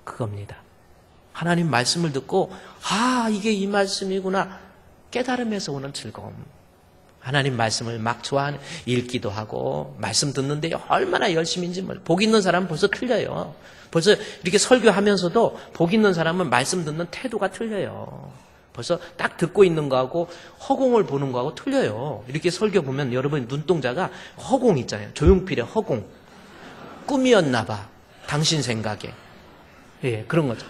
A: 그겁니다. 하나님 말씀을 듣고 이게 이 말씀이구나, 깨달음에서 오는 즐거움. 하나님 말씀을 좋아하는, 읽기도 하고 말씀 듣는데 얼마나 열심인지 복 있는 사람은 벌써 틀려요. 벌써 이렇게 설교하면서도 복 있는 사람은 말씀 듣는 태도가 틀려요. 벌써 딱 듣고 있는 거하고 허공을 보는 거하고 틀려요. 이렇게 설교 보면 여러분 눈동자가 허공 있잖아요. 조용필의 허공. 꿈이었나 봐. 당신 생각에. 예, 그런 거죠.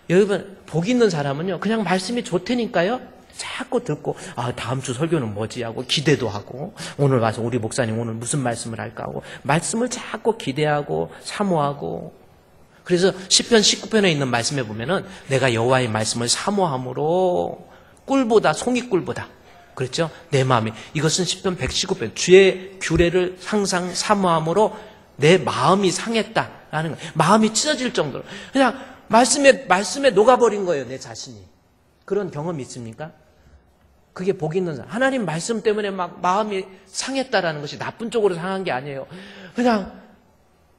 A: 여러분 복 있는 사람은요. 그냥 말씀이 좋다니까요. 자꾸 듣고 다음 주 설교는 뭐지 하고 기대도 하고 오늘 와서 우리 목사님 오늘 무슨 말씀을 할까 하고 말씀을 자꾸 기대하고 사모하고 그래서 시편 19편에 있는 말씀에 보면은 내가 여호와의 말씀을 사모함으로 꿀보다 송이꿀보다 그렇죠? 내 마음이 이것은 시편 119편 주의 규례를 항상 사모함으로 내 마음이 상했다라는 거예요. 마음이 찢어질 정도로 그냥 말씀에 녹아버린 거예요. 내 자신이. 그런 경험이 있습니까? 그게 복 있는 사람. 하나님 말씀 때문에 막 마음이 상했다라는 것이 나쁜 쪽으로 상한 게 아니에요. 그냥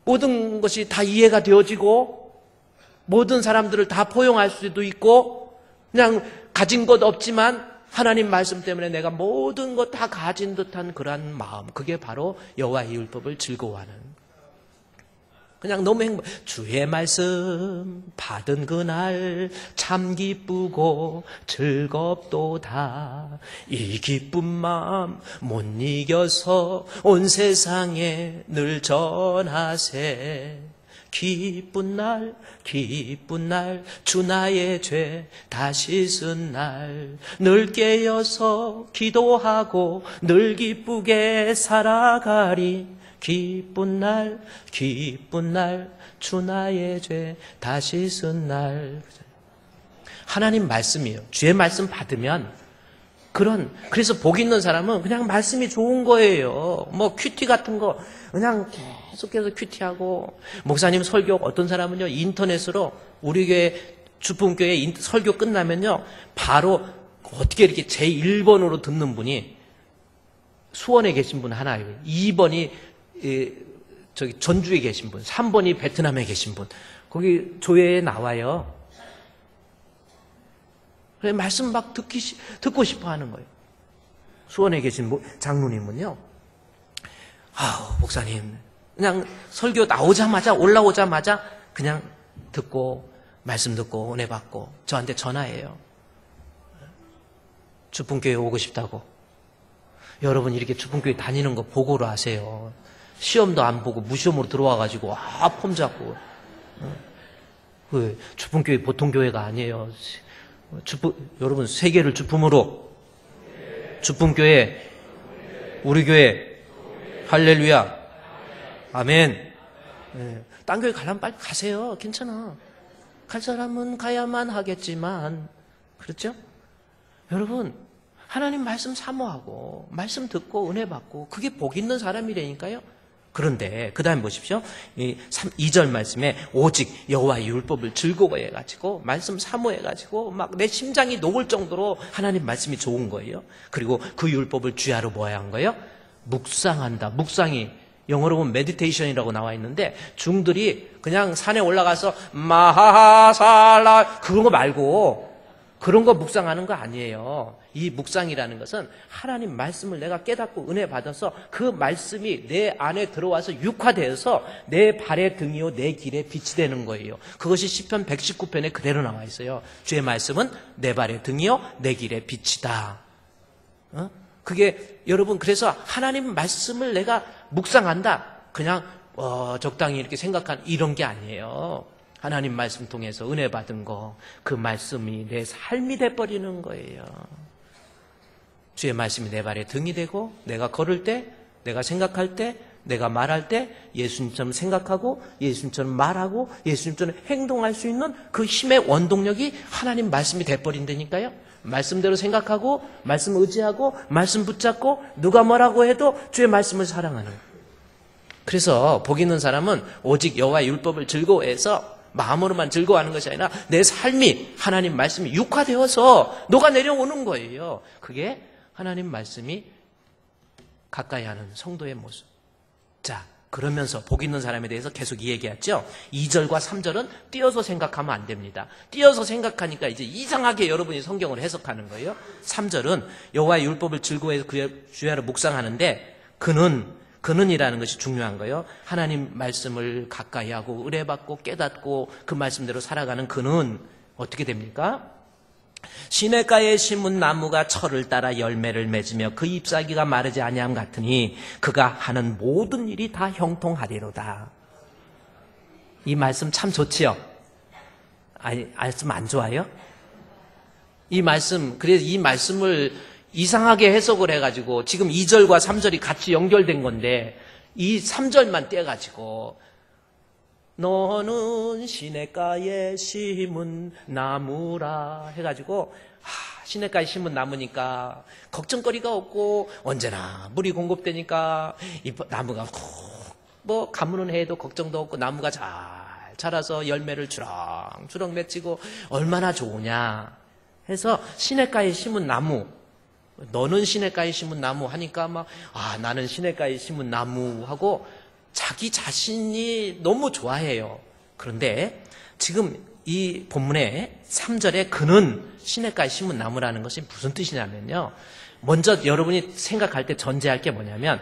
A: 모든 것이 다 이해가 되어지고 모든 사람들을 다 포용할 수도 있고 그냥 가진 것 없지만 하나님 말씀 때문에 내가 모든 것 다 가진 듯한 그러한 마음. 그게 바로 여호와의 율법을 즐거워하는 그냥 너무 주의 말씀 받은 그날 참 기쁘고 즐겁도다. 이 기쁜 마음 못 이겨서 온 세상에 늘 전하세. 기쁜 날 주 나의 죄 다 씻은 날 늘 깨어서 기도하고 늘 기쁘게 살아가리. 기쁜 날 주 나의 죄 다 씻은 날. 하나님 말씀이에요. 주의 말씀 받으면 그래서 복 있는 사람은 그냥 말씀이 좋은 거예요. 뭐 큐티 같은 거 그냥 계속해서 큐티하고 목사님 설교 어떤 사람은요 인터넷으로 우리 교회 주품교회 설교 끝나면요 바로 어떻게 이렇게 제1번으로 듣는 분이 수원에 계신 분 하나예요. 2번이 전주에 계신 분, 3번이 베트남에 계신 분. 거기 조회에 나와요. 그래 말씀 막 듣고 싶어 하는 거예요. 수원에 계신 장로님은요. 목사님 그냥 설교 올라오자마자 그냥 듣고 말씀 듣고 은혜 받고 저한테 전화해요. 주품교회 오고 싶다고. 여러분 이렇게 주품교회 다니는 거 보고로 하세요. 시험도 안 보고 무시험으로 들어와가지고 폼 잡고 주품교회 보통 교회가 아니에요. 여러분 세계를 주품으로 주품교회 우리 교회 할렐루야 아멘. 딴 교회 가려면 빨리 가세요. 괜찮아. 갈 사람은 가야만 하겠지만 그렇죠? 여러분 하나님 말씀 사모하고 말씀 듣고 은혜 받고 그게 복 있는 사람이라니까요. 그런데 그 다음 보십시오. 2절 말씀에 오직 여호와의 율법을 즐거워해가지고 말씀 사모해가지고 막 내 심장이 녹을 정도로 하나님 말씀이 좋은 거예요. 그리고 그 율법을 주야로 뭐야 한 거예요? 묵상한다. 묵상이 영어로 보면 메디테이션이라고 나와 있는데 중들이 그냥 산에 올라가서 마하살라 그런 거 말고 그런 거 묵상하는 거 아니에요. 이 묵상이라는 것은 하나님 말씀을 내가 깨닫고 은혜 받아서 그 말씀이 내 안에 들어와서 육화되어서 내 발의 등이요 내 길에 빛이 되는 거예요. 그것이 시편 119편에 그대로 나와 있어요. 주의 말씀은 내 발의 등이요 내 길의 빛이다. 그게 여러분 그래서 하나님 말씀을 내가 묵상한다. 그냥 적당히 이렇게 생각한 이런 게 아니에요. 하나님 말씀 통해서 은혜 받은 거, 그 말씀이 내 삶이 돼버리는 거예요. 주의 말씀이 내 발에 등이 되고 내가 걸을 때, 내가 생각할 때, 내가 말할 때 예수님처럼 생각하고 예수님처럼 말하고 예수님처럼 행동할 수 있는 그 힘의 원동력이 하나님 말씀이 돼버린다니까요. 말씀대로 생각하고 말씀 의지하고 말씀 붙잡고 누가 뭐라고 해도 주의 말씀을 사랑하는 거예요. 그래서 복 있는 사람은 오직 여호와의 율법을 즐거워해서 마음으로만 즐거워하는 것이 아니라 내 삶이 하나님 말씀이 육화되어서 녹아내려오는 거예요. 그게 하나님 말씀이 가까이 하는 성도의 모습. 자, 그러면서 복 있는 사람에 대해서 계속 이 얘기했죠. 2절과 3절은 띄어서 생각하면 안 됩니다. 띄어서 생각하니까 이제 이상하게 여러분이 성경을 해석하는 거예요. 3절은 여호와의 율법을 즐거워해서 그의 주야로 묵상하는데 그는이라는 것이 중요한 거예요. 하나님 말씀을 가까이 하고 은혜 받고 깨닫고 그 말씀대로 살아가는 그는 어떻게 됩니까? 시냇가에 심은 나무가 철을 따라 열매를 맺으며 그 잎사귀가 마르지 아니함 같으니 그가 하는 모든 일이 다 형통하리로다. 이 말씀 참 좋지요? 아니, 말씀 안 좋아요? 이 말씀, 그래서 이 말씀을 이상하게 해석을 해가지고 지금 2절과 3절이 같이 연결된 건데 이 3절만 떼가지고 너는 시냇가에 심은 나무라 해가지고 시냇가에 심은 나무니까 걱정거리가 없고 언제나 물이 공급되니까 이 나무가 뭐 가무는 해도 걱정도 없고 나무가 잘 자라서 열매를 주렁주렁 맺히고 얼마나 좋으냐 해서 시냇가에 심은 나무, 너는 시냇가에 심은 나무 하니까 막 나는 시냇가에 심은 나무 하고 자기 자신이 너무 좋아해요. 그런데 지금 이 본문의 3절에 그는 시냇가에 심은 나무라는 것이 무슨 뜻이냐면요. 먼저 여러분이 생각할 때 전제할 게 뭐냐면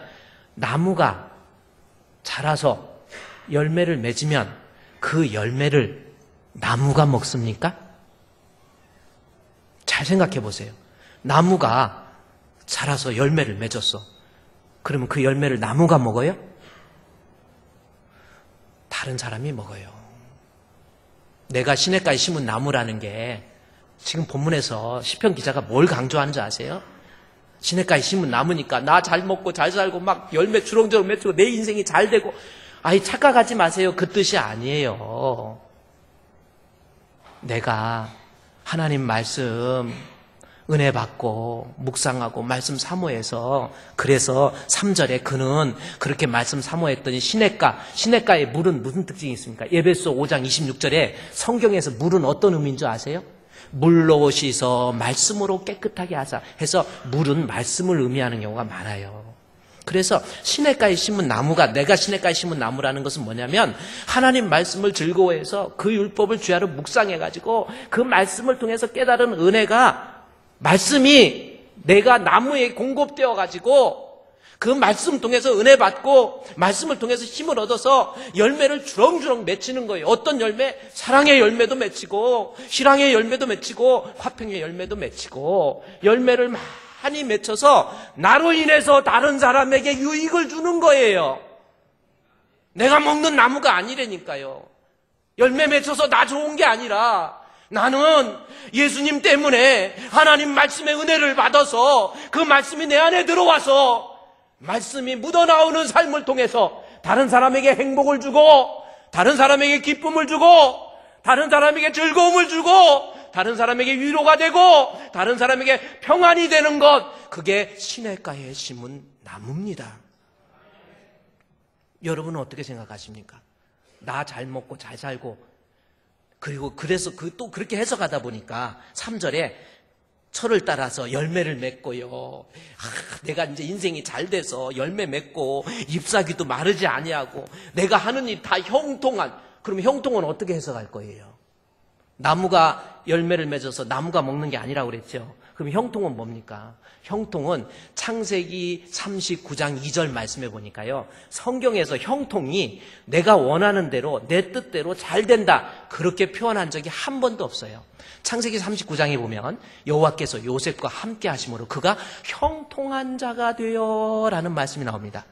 A: 나무가 자라서 열매를 맺으면 그 열매를 나무가 먹습니까? 잘 생각해 보세요. 나무가 자라서 열매를 맺었어. 그러면 그 열매를 나무가 먹어요? 다른 사람이 먹어요. 내가 시냇가에 심은 나무라는 게 지금 본문에서 시편 기자가 뭘 강조하는지 아세요? 시냇가에 심은 나무니까 나 잘 먹고 잘 살고 막 열매 주렁주렁 맺히고 내 인생이 잘 되고 착각하지 마세요. 그 뜻이 아니에요. 내가 하나님 말씀 은혜 받고 묵상하고 말씀 사모해서 그래서 3절에 그는 그렇게 말씀 사모했더니 시냇가의 물은 무슨 특징이 있습니까? 에베소 5장 26절에 성경에서 물은 어떤 의미인 줄 아세요? 물로 씻어 말씀으로 깨끗하게 하자 해서 물은 말씀을 의미하는 경우가 많아요. 그래서 시냇가에 심은 나무가 내가 시냇가에 심은 나무라는 것은 뭐냐면 하나님 말씀을 즐거워해서 그 율법을 주야로 묵상해가지고 그 말씀을 통해서 깨달은 은혜가 말씀이 내가 나무에 공급되어 가지고 그 말씀 통해서 은혜 받고 말씀을 통해서 힘을 얻어서 열매를 주렁주렁 맺히는 거예요. 어떤 열매? 사랑의 열매도 맺히고 실랑의 열매도 맺히고 화평의 열매도 맺히고 열매를 많이 맺혀서 나로 인해서 다른 사람에게 유익을 주는 거예요. 내가 먹는 나무가 아니라니까요. 열매 맺혀서 나 좋은 게 아니라 나는 예수님 때문에 하나님 말씀의 은혜를 받아서 그 말씀이 내 안에 들어와서 말씀이 묻어나오는 삶을 통해서 다른 사람에게 행복을 주고 다른 사람에게 기쁨을 주고 다른 사람에게 즐거움을 주고 다른 사람에게 위로가 되고 다른 사람에게 평안이 되는 것, 그게 시냇가에 심은 나무입니다. 여러분은 어떻게 생각하십니까? 나 잘 먹고 잘 살고 그리고 그래서 또 그렇게 해석하다 보니까 3절에 철을 따라서 열매를 맺고요. 내가 이제 인생이 잘 돼서 열매 맺고 잎사귀도 마르지 아니하고 내가 하는 일 다 형통한. 그럼 형통은 어떻게 해석할 거예요? 나무가 열매를 맺어서 나무가 먹는 게 아니라고 그랬죠. 그럼 형통은 뭡니까? 형통은 창세기 39장 2절 말씀에 보니까요. 성경에서 형통이 내가 원하는 대로 내 뜻대로 잘 된다. 그렇게 표현한 적이 한 번도 없어요. 창세기 39장에 보면 여호와께서 요셉과 함께 하심으로 그가 형통한 자가 되어 라는 말씀이 나옵니다.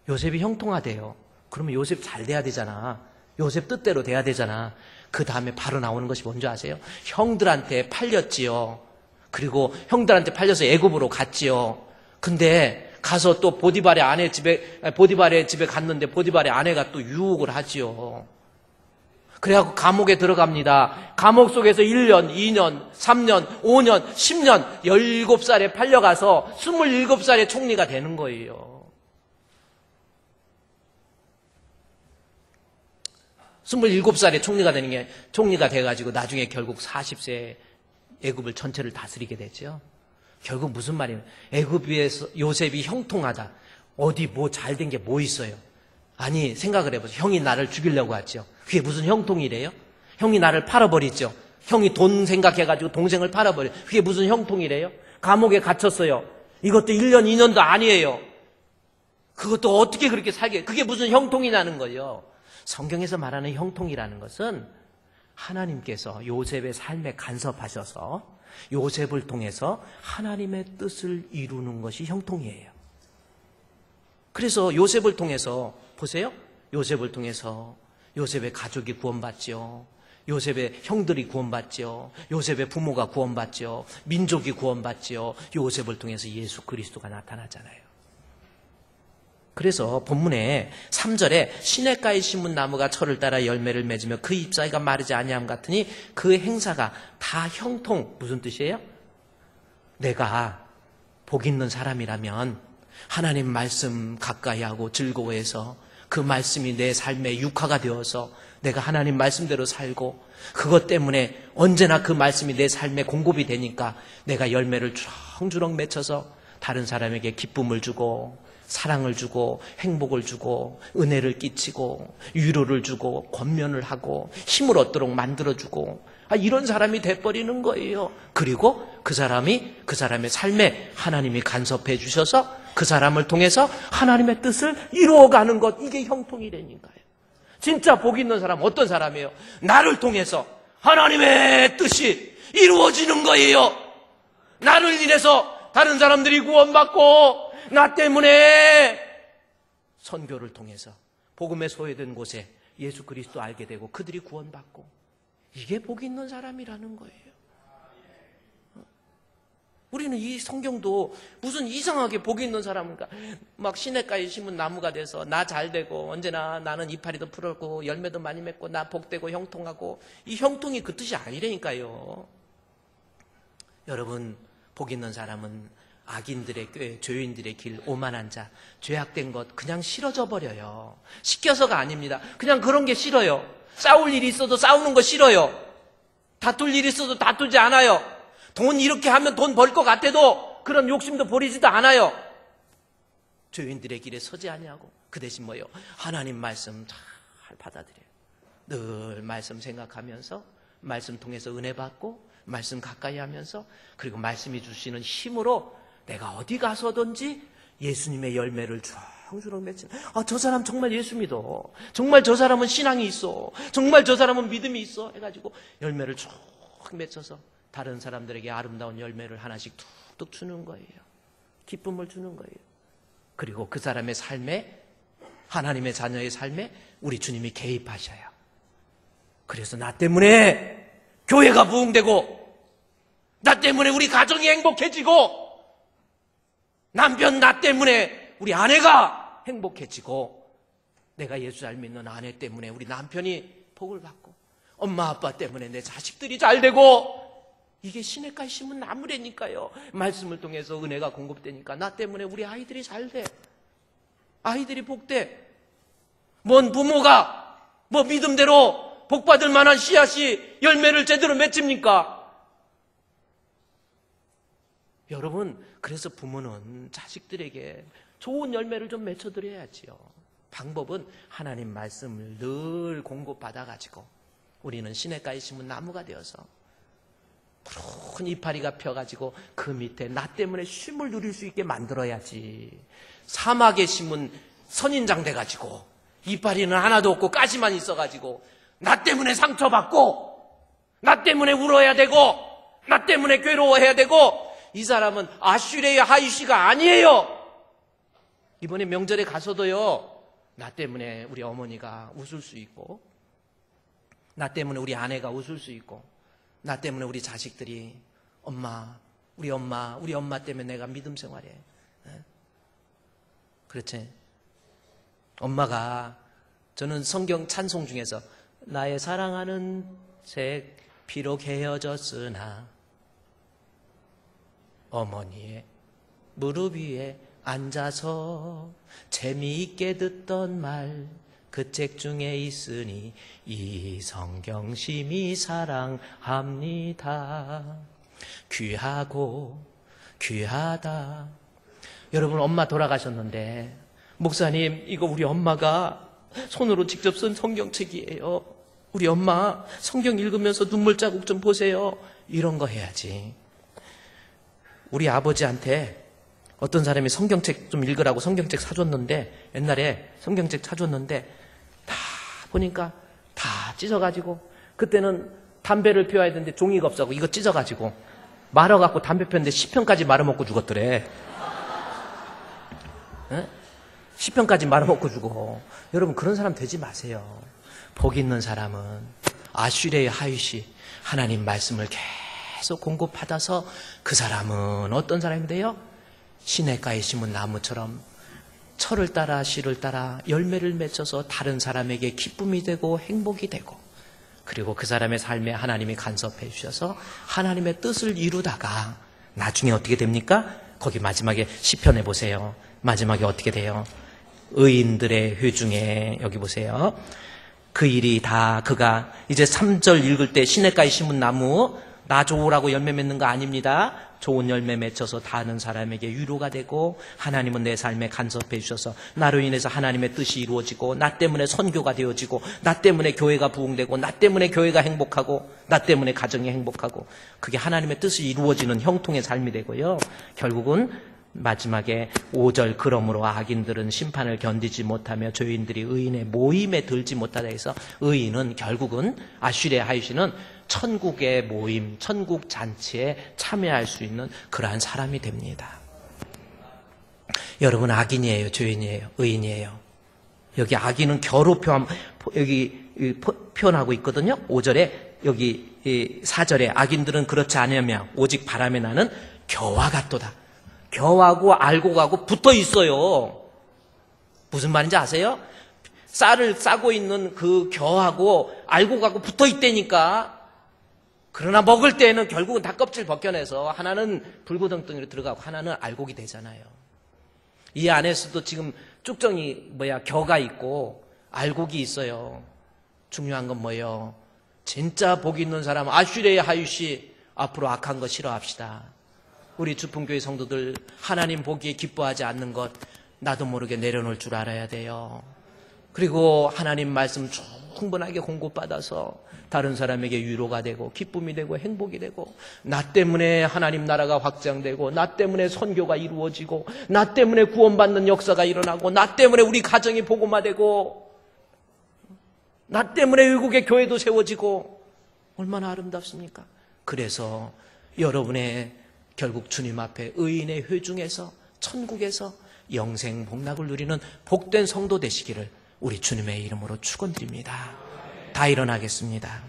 A: 요셉이 형통하대요. 그러면 요셉 잘 돼야 되잖아. 요셉 뜻대로 돼야 되잖아. 그 다음에 바로 나오는 것이 뭔지 아세요? 형들한테 팔렸지요. 그리고 형들한테 팔려서 애굽으로 갔지요. 근데 가서 또 보디발의 집에 갔는데 보디발의 아내가 또 유혹을 하지요. 그래갖고 감옥에 들어갑니다. 감옥 속에서 1년, 2년, 3년, 5년, 10년, 17살에 팔려가서 27살에 총리가 되는 거예요. 27살에 총리가 돼가지고 나중에 결국 40세에 애굽을 전체를 다스리게 되죠. 결국 무슨 말이에요? 애굽에서 요셉이 형통하다. 어디 뭐 잘된 게 뭐 있어요? 아니, 생각을 해보세요. 형이 나를 죽이려고 하죠. 그게 무슨 형통이래요? 형이 나를 팔아버리죠. 형이 돈 생각해가지고 동생을 팔아버려. 그게 무슨 형통이래요? 감옥에 갇혔어요. 이것도 1년, 2년도 아니에요. 그것도 어떻게 그렇게 살게, 그게 무슨 형통이냐는 거예요. 성경에서 말하는 형통이라는 것은 하나님께서 요셉의 삶에 간섭하셔서 요셉을 통해서 하나님의 뜻을 이루는 것이 형통이에요. 그래서 요셉을 통해서 보세요. 요셉을 통해서 요셉의 가족이 구원받죠. 요셉의 형들이 구원받죠. 요셉의 부모가 구원받죠. 민족이 구원받죠. 요셉을 통해서 예수 그리스도가 나타나잖아요. 그래서 본문에 3절에 시냇가에 심은 나무가 철을 따라 열매를 맺으며 그 잎사귀가 마르지 아니함 같으니 그 행사가 다 형통. 무슨 뜻이에요? 내가 복 있는 사람이라면 하나님 말씀 가까이 하고 즐거워해서 그 말씀이 내 삶의 육화가 되어서 내가 하나님 말씀대로 살고 그것 때문에 언제나 그 말씀이 내 삶에 공급이 되니까 내가 열매를 주렁주렁 맺혀서 다른 사람에게 기쁨을 주고 사랑을 주고 행복을 주고 은혜를 끼치고 위로를 주고 권면을 하고 힘을 얻도록 만들어주고 이런 사람이 돼버리는 거예요. 그리고 그 사람의 삶에 하나님이 간섭해 주셔서 그 사람을 통해서 하나님의 뜻을 이루어가는 것, 이게 형통이라니까요. 진짜 복 있는 사람 어떤 사람이에요? 나를 통해서 하나님의 뜻이 이루어지는 거예요. 나를 인해서 다른 사람들이 구원받고 나 때문에 선교를 통해서 복음에 소외된 곳에 예수 그리스도 알게 되고 그들이 구원받고 이게 복 있는 사람이라는 거예요. 우리는 이 성경도 무슨 이상하게 복 있는 사람인가 막 시냇가에 심은 나무가 돼서 나 잘 되고 언제나 나는 이파리도 풀었고 열매도 많이 맺고 나 복되고 형통하고 이 형통이 그 뜻이 아니라니까요. 여러분 복 있는 사람은 악인들의 꾀, 죄인들의 길, 오만한 자, 죄악된 것 그냥 싫어져 버려요. 시켜서가 아닙니다. 그냥 그런 게 싫어요. 싸울 일이 있어도 싸우는 거 싫어요. 다툴 일이 있어도 다투지 않아요. 돈 이렇게 하면 돈 벌 것 같아도 그런 욕심도 버리지도 않아요. 죄인들의 길에 서지 아니하고 그 대신 뭐예요? 하나님 말씀 잘 받아들여요. 늘 말씀 생각하면서 말씀 통해서 은혜 받고 말씀 가까이 하면서 그리고 말씀이 주시는 힘으로 내가 어디 가서든지 예수님의 열매를 주렁주렁 맺히는 저 사람 정말 예수 믿어. 정말 저 사람은 신앙이 있어. 정말 저 사람은 믿음이 있어. 해가지고 열매를 쭉 맺혀서 다른 사람들에게 아름다운 열매를 하나씩 툭툭 주는 거예요. 기쁨을 주는 거예요. 그리고 그 사람의 삶에 하나님의 자녀의 삶에 우리 주님이 개입하셔요. 그래서 나 때문에 교회가 부흥되고 나 때문에 우리 가정이 행복해지고 남편 나 때문에 우리 아내가 행복해지고 내가 예수 잘 믿는 아내 때문에 우리 남편이 복을 받고 엄마 아빠 때문에 내 자식들이 잘 되고 이게 시냇가에 심은 나무라니까요. 말씀을 통해서 은혜가 공급되니까 나 때문에 우리 아이들이 잘 돼. 아이들이 복돼. 뭔 부모가 뭐 믿음대로 복받을 만한 씨앗이 열매를 제대로 맺힙니까? 여러분 그래서 부모는 자식들에게 좋은 열매를 좀 맺혀드려야지요. 방법은 하나님 말씀을 늘 공급받아가지고 우리는 시냇가에 심은 나무가 되어서 푸른 이파리가 펴가지고 그 밑에 나 때문에 쉼을 누릴 수 있게 만들어야지. 사막에 심은 선인장 돼가지고 이파리는 하나도 없고 가시만 있어가지고 나 때문에 상처받고 나 때문에 울어야 되고 나 때문에 괴로워해야 되고 이 사람은 아슈레의 하이시가 아니에요. 이번에 명절에 가서도요 나 때문에 우리 어머니가 웃을 수 있고 나 때문에 우리 아내가 웃을 수 있고 나 때문에 우리 자식들이 우리 엄마 때문에 내가 믿음 생활해. 그렇지? 엄마가 저는 성경 찬송 중에서 나의 사랑하는 색 비록 헤어졌으나 어머니의 무릎 위에 앉아서 재미있게 듣던 말 그 책 중에 있으니 이 성경 심히 사랑합니다. 귀하고 귀하다. 여러분 엄마 돌아가셨는데 목사님 이거 우리 엄마가 손으로 직접 쓴 성경책이에요. 우리 엄마 성경 읽으면서 눈물 자국 좀 보세요. 이런 거 해야지. 우리 아버지한테 어떤 사람이 성경책 좀 읽으라고 성경책 사줬는데 옛날에 성경책 사줬는데 다 보니까 다 찢어가지고 그때는 담배를 피워야 되는데 종이가 없어서 이거 찢어가지고 말아갖고 담배 폈는데 10편까지 말아먹고 죽었더래. 10편까지 말아먹고 죽어. 여러분 그런 사람 되지 마세요. 복 있는 사람은 아슈레의 하윗이 하나님 말씀을 계속 공급받아서 그 사람은 어떤 사람인데요? 시냇가에 심은 나무처럼 철을 따라 씨를 따라 열매를 맺어서 다른 사람에게 기쁨이 되고 행복이 되고, 그리고 그 사람의 삶에 하나님이 간섭해 주셔서 하나님의 뜻을 이루다가 나중에 어떻게 됩니까? 거기 마지막에 시편에 보세요. 마지막에 어떻게 돼요? 의인들의 회중에 여기 보세요. 그 일이 다 그가 이제 3절 읽을 때 시냇가에 심은 나무 나 좋으라고 열매 맺는 거 아닙니다. 좋은 열매 맺혀서 다른 사람에게 위로가 되고 하나님은 내 삶에 간섭해 주셔서 나로 인해서 하나님의 뜻이 이루어지고 나 때문에 선교가 되어지고 나 때문에 교회가 부흥되고 나 때문에 교회가 행복하고 나 때문에 가정이 행복하고 그게 하나님의 뜻이 이루어지는 형통의 삶이 되고요. 결국은 마지막에 5절 그러므로 악인들은 심판을 견디지 못하며 죄인들이 의인의 모임에 들지 못하다 해서 의인은 결국은 아슈레 하윗은 천국의 모임, 천국 잔치에 참여할 수 있는 그러한 사람이 됩니다. 여러분 악인이에요, 죄인이에요, 의인이에요? 여기 악인은 겨로 표현하고 있거든요. 5절에 여기 4절에 악인들은 그렇지 않으며 오직 바람에 나는 겨와 같도다. 겨하고 알고 가고 붙어 있어요. 무슨 말인지 아세요? 쌀을 싸고 있는 그 겨하고 알고 가고 붙어 있다니까. 그러나 먹을 때는 결국은 다 껍질 벗겨내서 하나는 불구덩텅이로 들어가고 하나는 알곡이 되잖아요. 이 안에서도 지금 쭉정이 겨가 있고 알곡이 있어요. 중요한 건 뭐예요? 진짜 복 있는 사람 아슈레의 하윗이 앞으로 악한 거 싫어합시다. 우리 주풍교회 성도들 하나님 보기에 기뻐하지 않는 것 나도 모르게 내려놓을 줄 알아야 돼요. 그리고 하나님 말씀 충분하게 공급받아서 다른 사람에게 위로가 되고 기쁨이 되고 행복이 되고 나 때문에 하나님 나라가 확장되고 나 때문에 선교가 이루어지고 나 때문에 구원받는 역사가 일어나고 나 때문에 우리 가정이 복음화되고 나 때문에 외국의 교회도 세워지고 얼마나 아름답습니까? 그래서 여러분의 결국 주님 앞에 의인의 회중에서 천국에서 영생 복락을 누리는 복된 성도 되시기를 우리 주님의 이름으로 축원드립니다. 다 일어나겠습니다.